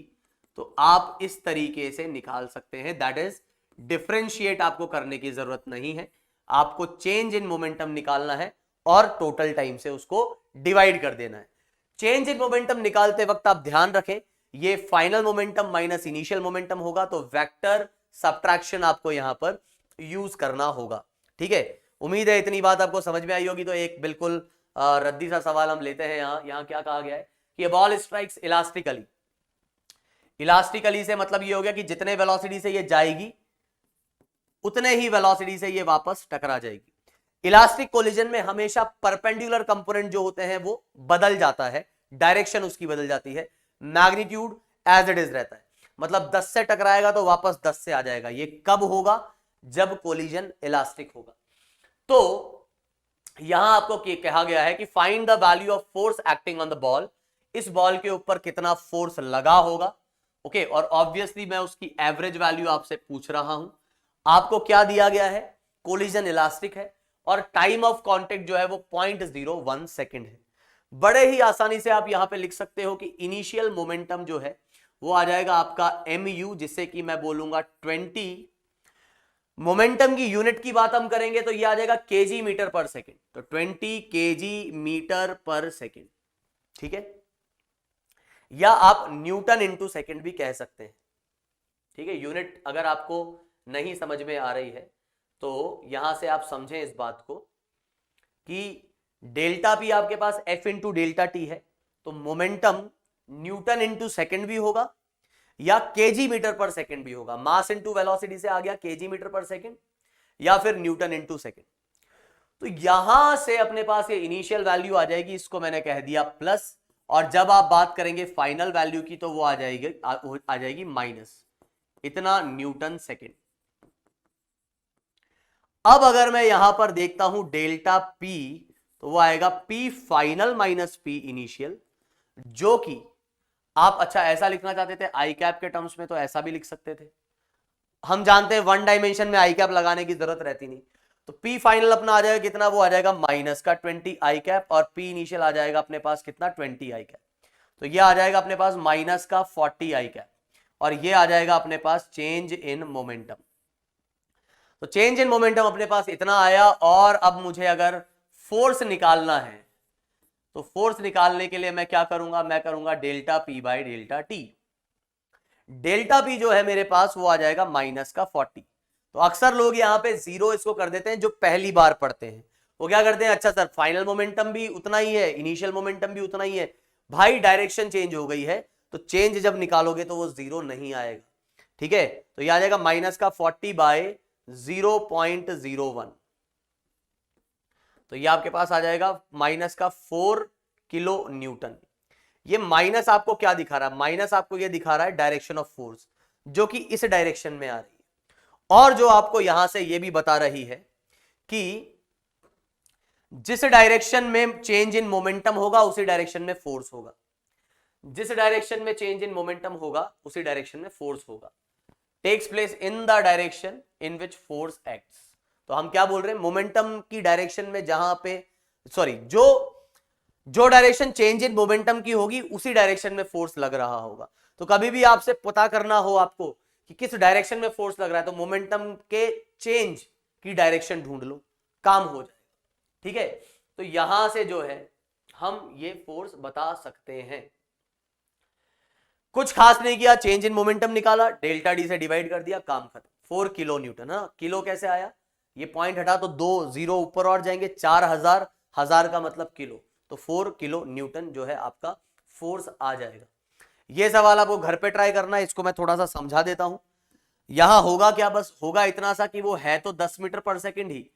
[SPEAKER 1] तो आप इस तरीके से निकाल सकते हैं। दैट इज डिफरेंशिएट आपको करने की जरूरत नहीं है, आपको चेंज इन मोमेंटम निकालना है और टोटल टाइम से उसको डिवाइड कर देना है। चेंज इन मोमेंटम निकालते वक्त आप ध्यान रखें ये final momentum minus initial momentum होगा, तो वेक्टर सब्ट्रैक्शन आपको यहां पर यूज करना होगा। ठीक है, उम्मीद है इतनी बात आपको समझ में आई होगी। तो एक बिल्कुल रद्दी सा सवाल हम लेते हैं। यहां क्या कहा गया है कि बॉल स्ट्राइक्स इलास्टिकली। इलास्टिकली से मतलब ये हो गया कि जितने वेलोसिटी से ये जाएगी उतने ही वेलोसिटी से ये वापस टकरा जाएगी। इलास्टिक कोलिजन में हमेशा परपेंडिकुलर कंपोनेंट जो होते हैं वो बदल जाता है, डायरेक्शन उसकी बदल जाती है, मैग्नीट्यूड एज इट इज रहता है। मतलब 10 से टकराएगा तो वापस 10 से आ जाएगा। ये कब होगा, जब कोलिजन इलास्टिक होगा। तो यहां आपको कहा गया है कि find the value of force acting on the ball. इस बॉल के ऊपर कितना फोर्स लगा होगा। ओके, और ऑब्वियसली मैं उसकी एवरेज वैल्यू आपसे पूछ रहा हूं। आपको क्या दिया गया है, कोलिजन इलास्टिक है और टाइम ऑफ कांटेक्ट जो है वो 0.01 सेकेंड है। बड़े ही आसानी से आप यहां पे लिख सकते हो कि इनिशियल मोमेंटम जो है वो आ जाएगा आपका mu, जिससे कि मैं बोलूंगा 20। मोमेंटम की यूनिट की बात हम करेंगे तो ये आ जाएगा kg मीटर पर सेकेंड, तो 20 kg मीटर पर सेकेंड। ठीक है, या आप न्यूटन इंटू सेकेंड भी कह सकते हैं। ठीक है, यूनिट अगर आपको नहीं समझ में आ रही है तो यहां से आप समझें इस बात को कि डेल्टा पी आपके पास F इंटू डेल्टा टी है, तो मोमेंटम न्यूटन इंटू सेकेंड भी होगा या केजी मीटर पर सेकेंड भी होगा। मास इंटू वेलोसिटी से आ गया केजी मीटर पर सेकेंड या फिर न्यूटन इंटू सेकेंड। तो यहां से अपने पास ये इनिशियल वैल्यू आ जाएगी, इसको मैंने कह दिया प्लस, और जब आप बात करेंगे फाइनल वैल्यू की तो वो आ जाएगी माइनस इतना न्यूटन सेकेंड। अब अगर मैं यहां पर देखता हूं डेल्टा पी तो वो आएगा P final minus P initial, जो कि आप अच्छा ऐसा लिखना चाहते थे आई कैप के टर्म्स में तो ऐसा भी लिख सकते थे। हम जानते हैं वन डायमेंशन में आई कैप लगाने की जरूरत रहती नहीं। तो पी फाइनल अपना आ जाएगा कितना, वो आ जाएगा माइनस का 20 आई कैप, और पी इनिशियल आ जाएगा अपने पास कितना 20 आई कैप। तो ये आ जाएगा अपने पास माइनस का 40 आई कैप, और ये आ जाएगा अपने पास चेंज इन मोमेंटम। तो चेंज इन मोमेंटम अपने पास इतना आया। और अब मुझे अगर फोर्स निकालना है तो फोर्स निकालने के लिए मैं क्या करूंगा, मैं करूंगा delta P by delta T. Delta P जो है मेरे पास वो आ जाएगा माइनस का 40। तो अक्सर लोग यहां पे जीरो इसको कर देते हैं जो पहली बार पढ़ते हैं। वो क्या करते हैं, अच्छा सर फाइनल मोमेंटम भी उतना ही है, इनिशियल मोमेंटम भी उतना ही है, भाई डायरेक्शन चेंज हो गई है तो चेंज जब निकालोगे तो वो जीरो नहीं आएगा। ठीक है, तो ये आ जाएगा माइनस का 40 बाय 0.01। तो ये आपके पास आ जाएगा माइनस का 4 किलो न्यूटन। ये माइनस आपको क्या दिखा रहा है, माइनस आपको ये दिखा रहा है डायरेक्शन ऑफ फोर्स जो कि इस डायरेक्शन में आ रही है, और जो आपको यहां से ये भी बता रही है कि जिस डायरेक्शन में चेंज इन मोमेंटम होगा उसी डायरेक्शन में फोर्स होगा। जिस डायरेक्शन में चेंज इन मोमेंटम होगा उसी डायरेक्शन में फोर्स होगा। Takes place in the direction in which force acts. तो हम क्या बोल रहे हैं, मोमेंटम की डायरेक्शन में जहां पे जो डायरेक्शन चेंज इन मोमेंटम की होगी उसी डायरेक्शन में फोर्स लग रहा होगा। तो कभी भी आपसे पता करना हो आपको कि किस डायरेक्शन में फोर्स लग रहा है, तो मोमेंटम के चेंज की डायरेक्शन ढूंढ लो, काम हो जाएगा। ठीक है, तो यहां से जो है हम ये फोर्स बता सकते हैं। कुछ खास नहीं किया, चेंज इन मोमेंटम निकाला, डेल्टा डी से डिवाइड कर दिया, काम खत्म। 4 किलो न्यूटन। हाँ, किलो कैसे आया, ये पॉइंट हटा तो 2 जीरो ऊपर और जाएंगे, 4000, हजार का मतलब किलो, तो 4 किलो न्यूटन जो है आपका फोर्स आ जाएगा। ये सवाल आपको घर पे ट्राई करना है, इसको मैं थोड़ा सा समझा देता हूं। यहां होगा क्या, बस होगा इतना सा कि वो है तो 10 मीटर पर सेकंड ही,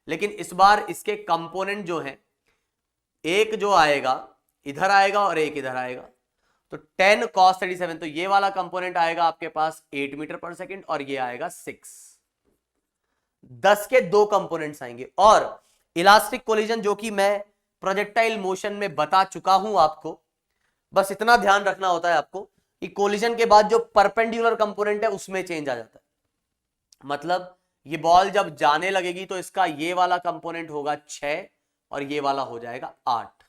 [SPEAKER 1] लेकिन इस बार इसके कंपोनेंट जो है, एक जो आएगा इधर आएगा और एक इधर आएगा, तो 10 cos 37, तो ये वाला कंपोनेंट आएगा आपके पास 8 मीटर पर सेकंड और ये आएगा 6। 10 के 2 कंपोनेंट्स आएंगे। और इलास्टिक कोलिजन जो कि मैं प्रोजेक्टाइल मोशन में बता चुका हूं आपको, बस इतना ध्यान रखना होता है आपको कि कोलिजन के बाद जो परपेंडिकुलर कंपोनेंट है उसमें चेंज आ जाता है। मतलब ये बॉल जब जाने लगेगी तो इसका ये वाला कंपोनेंट होगा 6 और ये वाला हो जाएगा 8।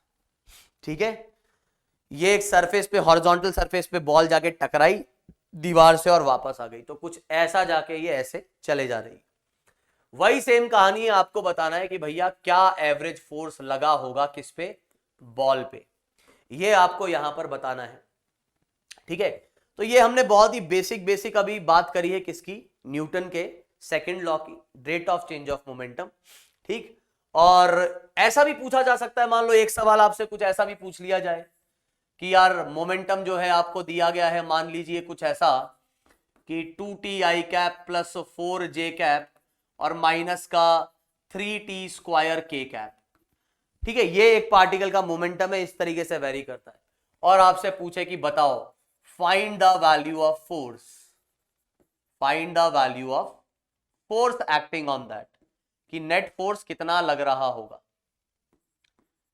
[SPEAKER 1] ठीक है, ये एक सरफेस पे, हॉरिजॉन्टल सरफेस पे बॉल जाके टकराई दीवार से और वापस आ गई, तो कुछ ऐसा जाके ये ऐसे चले जा रही। वही सेम कहानी है, आपको बताना है कि भैया क्या एवरेज फोर्स लगा होगा किस पे, बॉल पे, ये आपको यहां पर बताना है। ठीक है, तो ये हमने बहुत ही बेसिक अभी बात करी है किसकी, न्यूटन के सेकंड लॉ की, rate of change of momentum. ठीक, और ऐसा भी पूछा जा सकता है, मान लो एक सवाल आपसे कुछ ऐसा भी पूछ लिया जाए कि यार मोमेंटम जो है आपको दिया गया है, मान लीजिए कुछ ऐसा कि 2ti cap plus 4j cap और माइनस का 3t² k कैप। ठीक है, ये एक पार्टिकल का मोमेंटम है, इस तरीके से वेरी करता है, और आपसे पूछे कि बताओ find the value of force, find the value of force acting on that, कि नेट फोर्स कितना लग रहा होगा,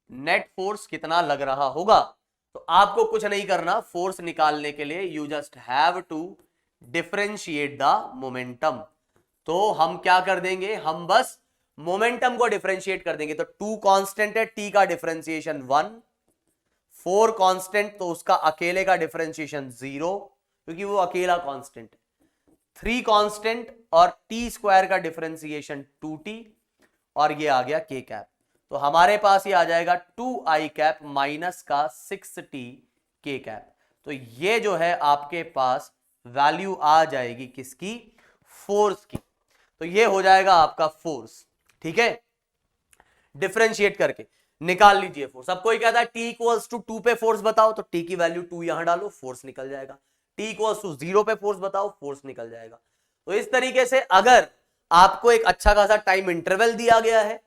[SPEAKER 1] नेट फोर्स कितना लग रहा होगा। तो आपको कुछ नहीं करना, फोर्स निकालने के लिए you just have to differentiate the momentum. तो हम क्या कर देंगे, हम बस मोमेंटम को डिफरेंशिएट कर देंगे। तो 2 कांस्टेंट है, t का डिफरेंशिएशन 1, 4 कांस्टेंट तो उसका अकेले का डिफरेंशिएशन 0 क्योंकि वो अकेला कांस्टेंट है, 3 कांस्टेंट और t² का डिफरेंशिएशन 2t और ये आ गया k कैप। तो हमारे पास ये आ जाएगा 2i कैप माइनस का 6t k कैप। तो ये जो है आपके पास वैल्यू आ जाएगी किसकी, फोर्स की। तो ये हो जाएगा आपका फोर्स। ठीक है, डिफरेंशिएट करके निकाल लीजिए फोर्स। अब कोई कहता है t इक्वल्स टू 2 पे फोर्स बताओ, तो t की वैल्यू 2 यहां डालो, फोर्स निकल जाएगा। t इक्वल्स टू 0 पे फोर्स बताओ, फोर्स निकल जाएगा। तो इस तरीके से अगर आपको एक अच्छा खासा टाइम इंटरवल दिया गया है,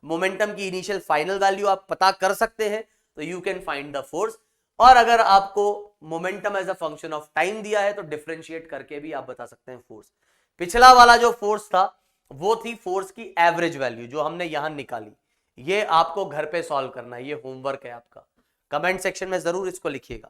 [SPEAKER 1] मोमेंटम की इनिशियल फाइनल वैल्यू आप पता कर सकते हैं, तो you can find the force. और अगर आपको momentum as a function of time दिया है तो डिफरेंशिएट करके भी आप बता सकते हैं फोर्स। पिछला वाला जो फोर्स था वो थी फोर्स की एवरेज वैल्यू जो हमने यहां निकाली। ये आपको घर पे सॉल्व करना है, ये होमवर्क है आपका, कमेंट सेक्शन में जरूर इसको लिखिएगा।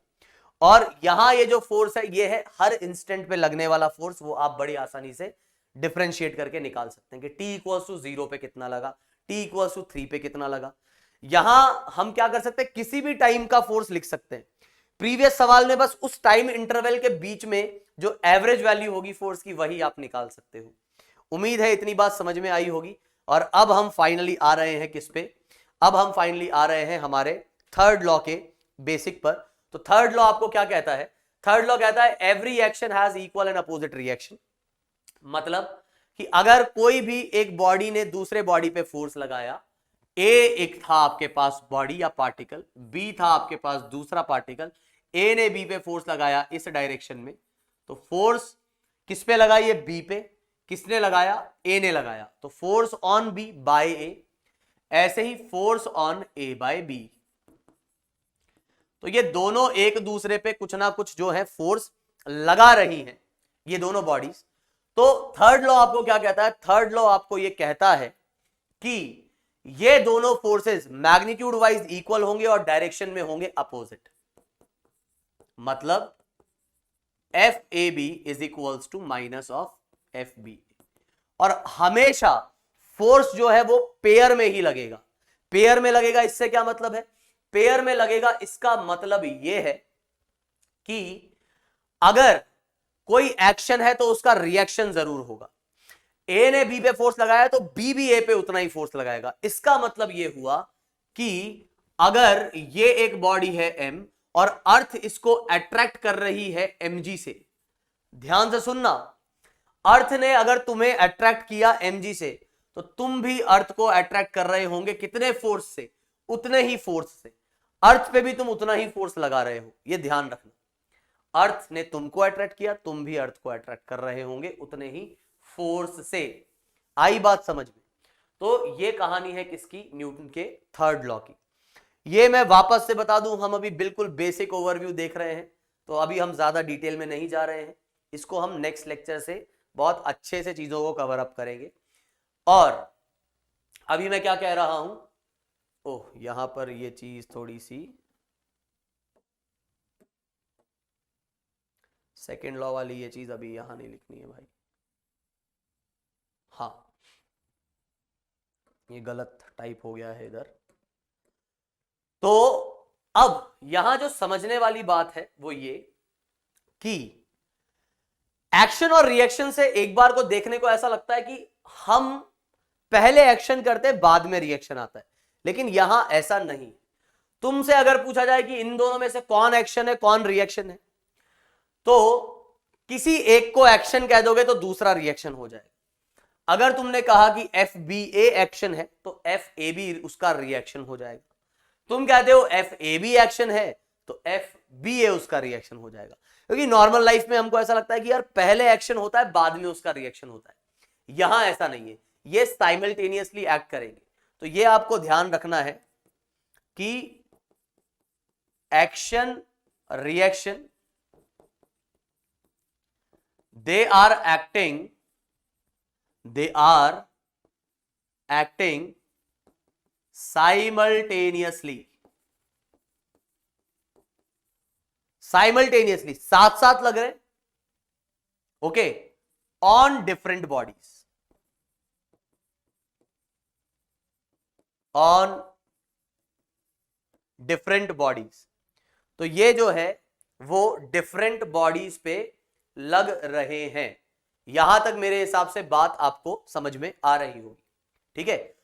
[SPEAKER 1] और यहां ये जो फोर्स है ये है हर इंस्टेंट पे लगने वाला फोर्स, वो आप बड़ी आसानी से डिफरेंशिएट करके निकाल सकते हैं कि t इक्वल्स टू 0 पे कितना लगा, t इक्वल्स टू 3 पे कितना लगा। यहां हम क्या कर सकते हैं, किसी भी टाइम का फोर्स लिख सकते हैं। प्रीवियस सवाल में बस उस टाइम इंटरवल के बीच में जो एवरेज वैल्यू होगी फोर्स की वही आप निकाल सकते हो। उम्मीद है इतनी बात समझ में आई होगी। और अब हम फाइनली आ रहे हैं किस पे, अब हम फाइनली आ रहे हैं हमारे थर्ड लॉ के बेसिक पर। तो थर्ड लॉ आपको क्या कहता है, थर्ड लॉ कहता है every action has equal and opposite reaction. मतलब कि अगर कोई भी एक बॉडी ने दूसरे बॉडी पे फोर्स लगाया, ए एक था आपके पास बॉडी या पार्टिकल, बी था आपके पास दूसरा पार्टिकल, ए ने बी पे फोर्स लगाया इस डायरेक्शन में, तो फोर्स किस पे लगाई है, बी पे, किसने लगाया, ए ने लगाया, तो force on B by A, ऐसे ही force on A by B. तो ये दोनों एक दूसरे पे कुछ ना कुछ जो है फोर्स लगा रही हैं ये दोनों बॉडीज। तो थर्ड लॉ आपको क्या कहता है, थर्ड लॉ आपको ये कहता है कि ये दोनों फोर्सेस मैग्नीट्यूड वाइज इक्वल होंगे और डायरेक्शन में होंगे अपोजिट। मतलब F A B is equals to minus of F B. और हमेशा फोर्स जो है वो पेयर में ही लगेगा, पेयर में लगेगा। इससे क्या मतलब है, पेयर में लगेगा, इसका मतलब यह है कि अगर कोई एक्शन है तो उसका रिएक्शन जरूर होगा। ए ने बी पे फोर्स लगाया तो बी भी ए पे उतना ही फोर्स लगाएगा। इसका मतलब यह हुआ कि अगर ये एक बॉडी है एम और अर्थ इसको अट्रैक्ट कर रही है mg से, ध्यान से सुनना, अर्थ ने अगर तुम्हें अट्रैक्ट किया mg से तो तुम भी अर्थ को अट्रैक्ट कर रहे होंगे। कितने फोर्स से? उतने ही फोर्स से। अर्थ पे भी तुम उतना ही फोर्स लगा रहे हो, यह ध्यान रखना। अर्थ ने तुमको अट्रैक्ट किया, तुम भी अर्थ को अट्रैक्ट कर रहे होंगे उतने ही फोर्स से। आई बात समझ में? तो यह कहानी है किसकी? न्यूटन के थर्ड लॉ की। ये मैं वापस से बता दूं, हम अभी बिल्कुल बेसिक ओवरव्यू देख रहे हैं, तो अभी हम ज्यादा डिटेल में नहीं जा रहे हैं। इसको हम नेक्स्ट लेक्चर से बहुत अच्छे से चीजों को कवर अप करेंगे। और अभी मैं क्या कह रहा हूं, ओह यहां पर ये चीज थोड़ी सी सेकेंड लॉ वाली ये चीज अभी यहां नहीं लिखनी है भाई। हाँ, ये गलत टाइप हो गया है इधर। तो अब यहां जो समझने वाली बात है वो ये कि एक्शन और रिएक्शन से एक बार को देखने को ऐसा लगता है कि हम पहले एक्शन करते हैं बाद में रिएक्शन आता है, लेकिन यहां ऐसा नहीं। तुमसे अगर पूछा जाए कि इन दोनों में से कौन एक्शन है कौन रिएक्शन है, तो किसी एक को एक्शन कह दोगे तो दूसरा रिएक्शन हो जाएगा। अगर तुमने कहा कि एफ बी ए एक्शन है तो एफ ए बी उसका रिएक्शन हो जाएगा। तुम कहते हो एफ ए बी एक्शन है तो एफ बी ए उसका रिएक्शन हो जाएगा। क्योंकि नॉर्मल लाइफ में हमको ऐसा लगता है कि यार पहले एक्शन होता है बाद में उसका रिएक्शन होता है। यहां ऐसा नहीं है, ये साइमल्टेनियसली एक्ट करेंगे। तो ये आपको ध्यान रखना है कि action reaction they are acting simultaneously, साथ साथ लग रहे, okay, on different bodies, on different bodies. तो ये जो है वो डिफरेंट बॉडीज पे लग रहे हैं। यहां तक मेरे हिसाब से बात आपको समझ में आ रही होगी, ठीक है।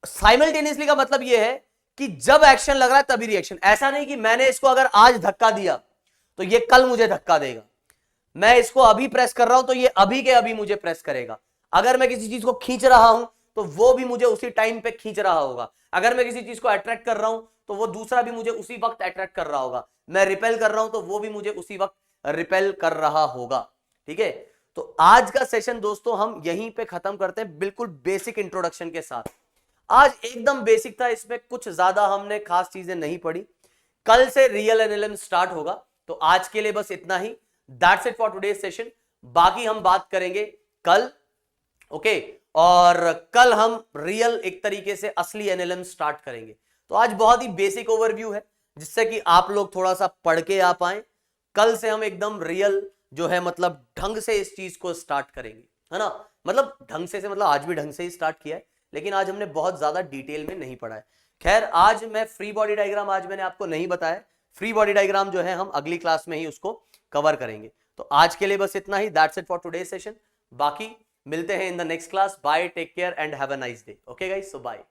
[SPEAKER 1] साइमल्टेनियसली का मतलब यह है कि जब एक्शन लग रहा है तभी रिएक्शन। ऐसा नहीं कि मैंने इसको अगर आज धक्का दिया तो ये कल मुझे धक्का देगा, मैं इसको अभी प्रेस कर रहा हूं तो ये अभी के अभी मुझे प्रेस करेगा। अगर मैं किसी चीज को खींच रहा हूं तो वो भी मुझे उसी टाइम पे खींच रहा होगा। अगर मैं किसी चीज को अट्रैक्ट कर रहा हूं तो वो दूसरा भी मुझे उसी वक्त अट्रैक्ट कर रहा होगा। मैं रिपेल कर रहा हूं तो वो भी मुझे उसी वक्त रिपेल कर रहा होगा, ठीक है। तो आज का सेशन दोस्तों हम यहीं पे खत्म करते हैं, बिल्कुल बेसिक इंट्रोडक्शन के साथ। आज एकदम बेसिक था, इसमें कुछ ज्यादा हमने खास चीजें नहीं पढ़ी। कल से रियल एनएलएम स्टार्ट होगा, तो आज के लिए बस इतना ही। That's it for today's session. बाकी हम बात करेंगे कल, ओके। और कल हम रियल एक तरीके से असली एनएलएम स्टार्ट करेंगे। तो आज बहुत ही बेसिक ओवरव्यू है जिससे कि आप लोग थोड़ा सा पढ़ के आ पाए। कल से हम एकदम रियल जो है मतलब ढंग से इस चीज को स्टार्ट करेंगे, है ना। मतलब ढंग से मतलब आज भी ढंग से ही स्टार्ट किया है, लेकिन आज हमने बहुत ज्यादा डिटेल में नहीं पढ़ा है। खैर आज मैं फ्री बॉडी डायग्राम आज मैंने आपको नहीं बताया। फ्री बॉडी डायग्राम जो है हम अगली क्लास में ही उसको कवर करेंगे। तो आज के लिए बस इतना ही। That's it for today's session. बाकी मिलते हैं in the next class. Bye, take care and have a nice day. Okay guys, so bye.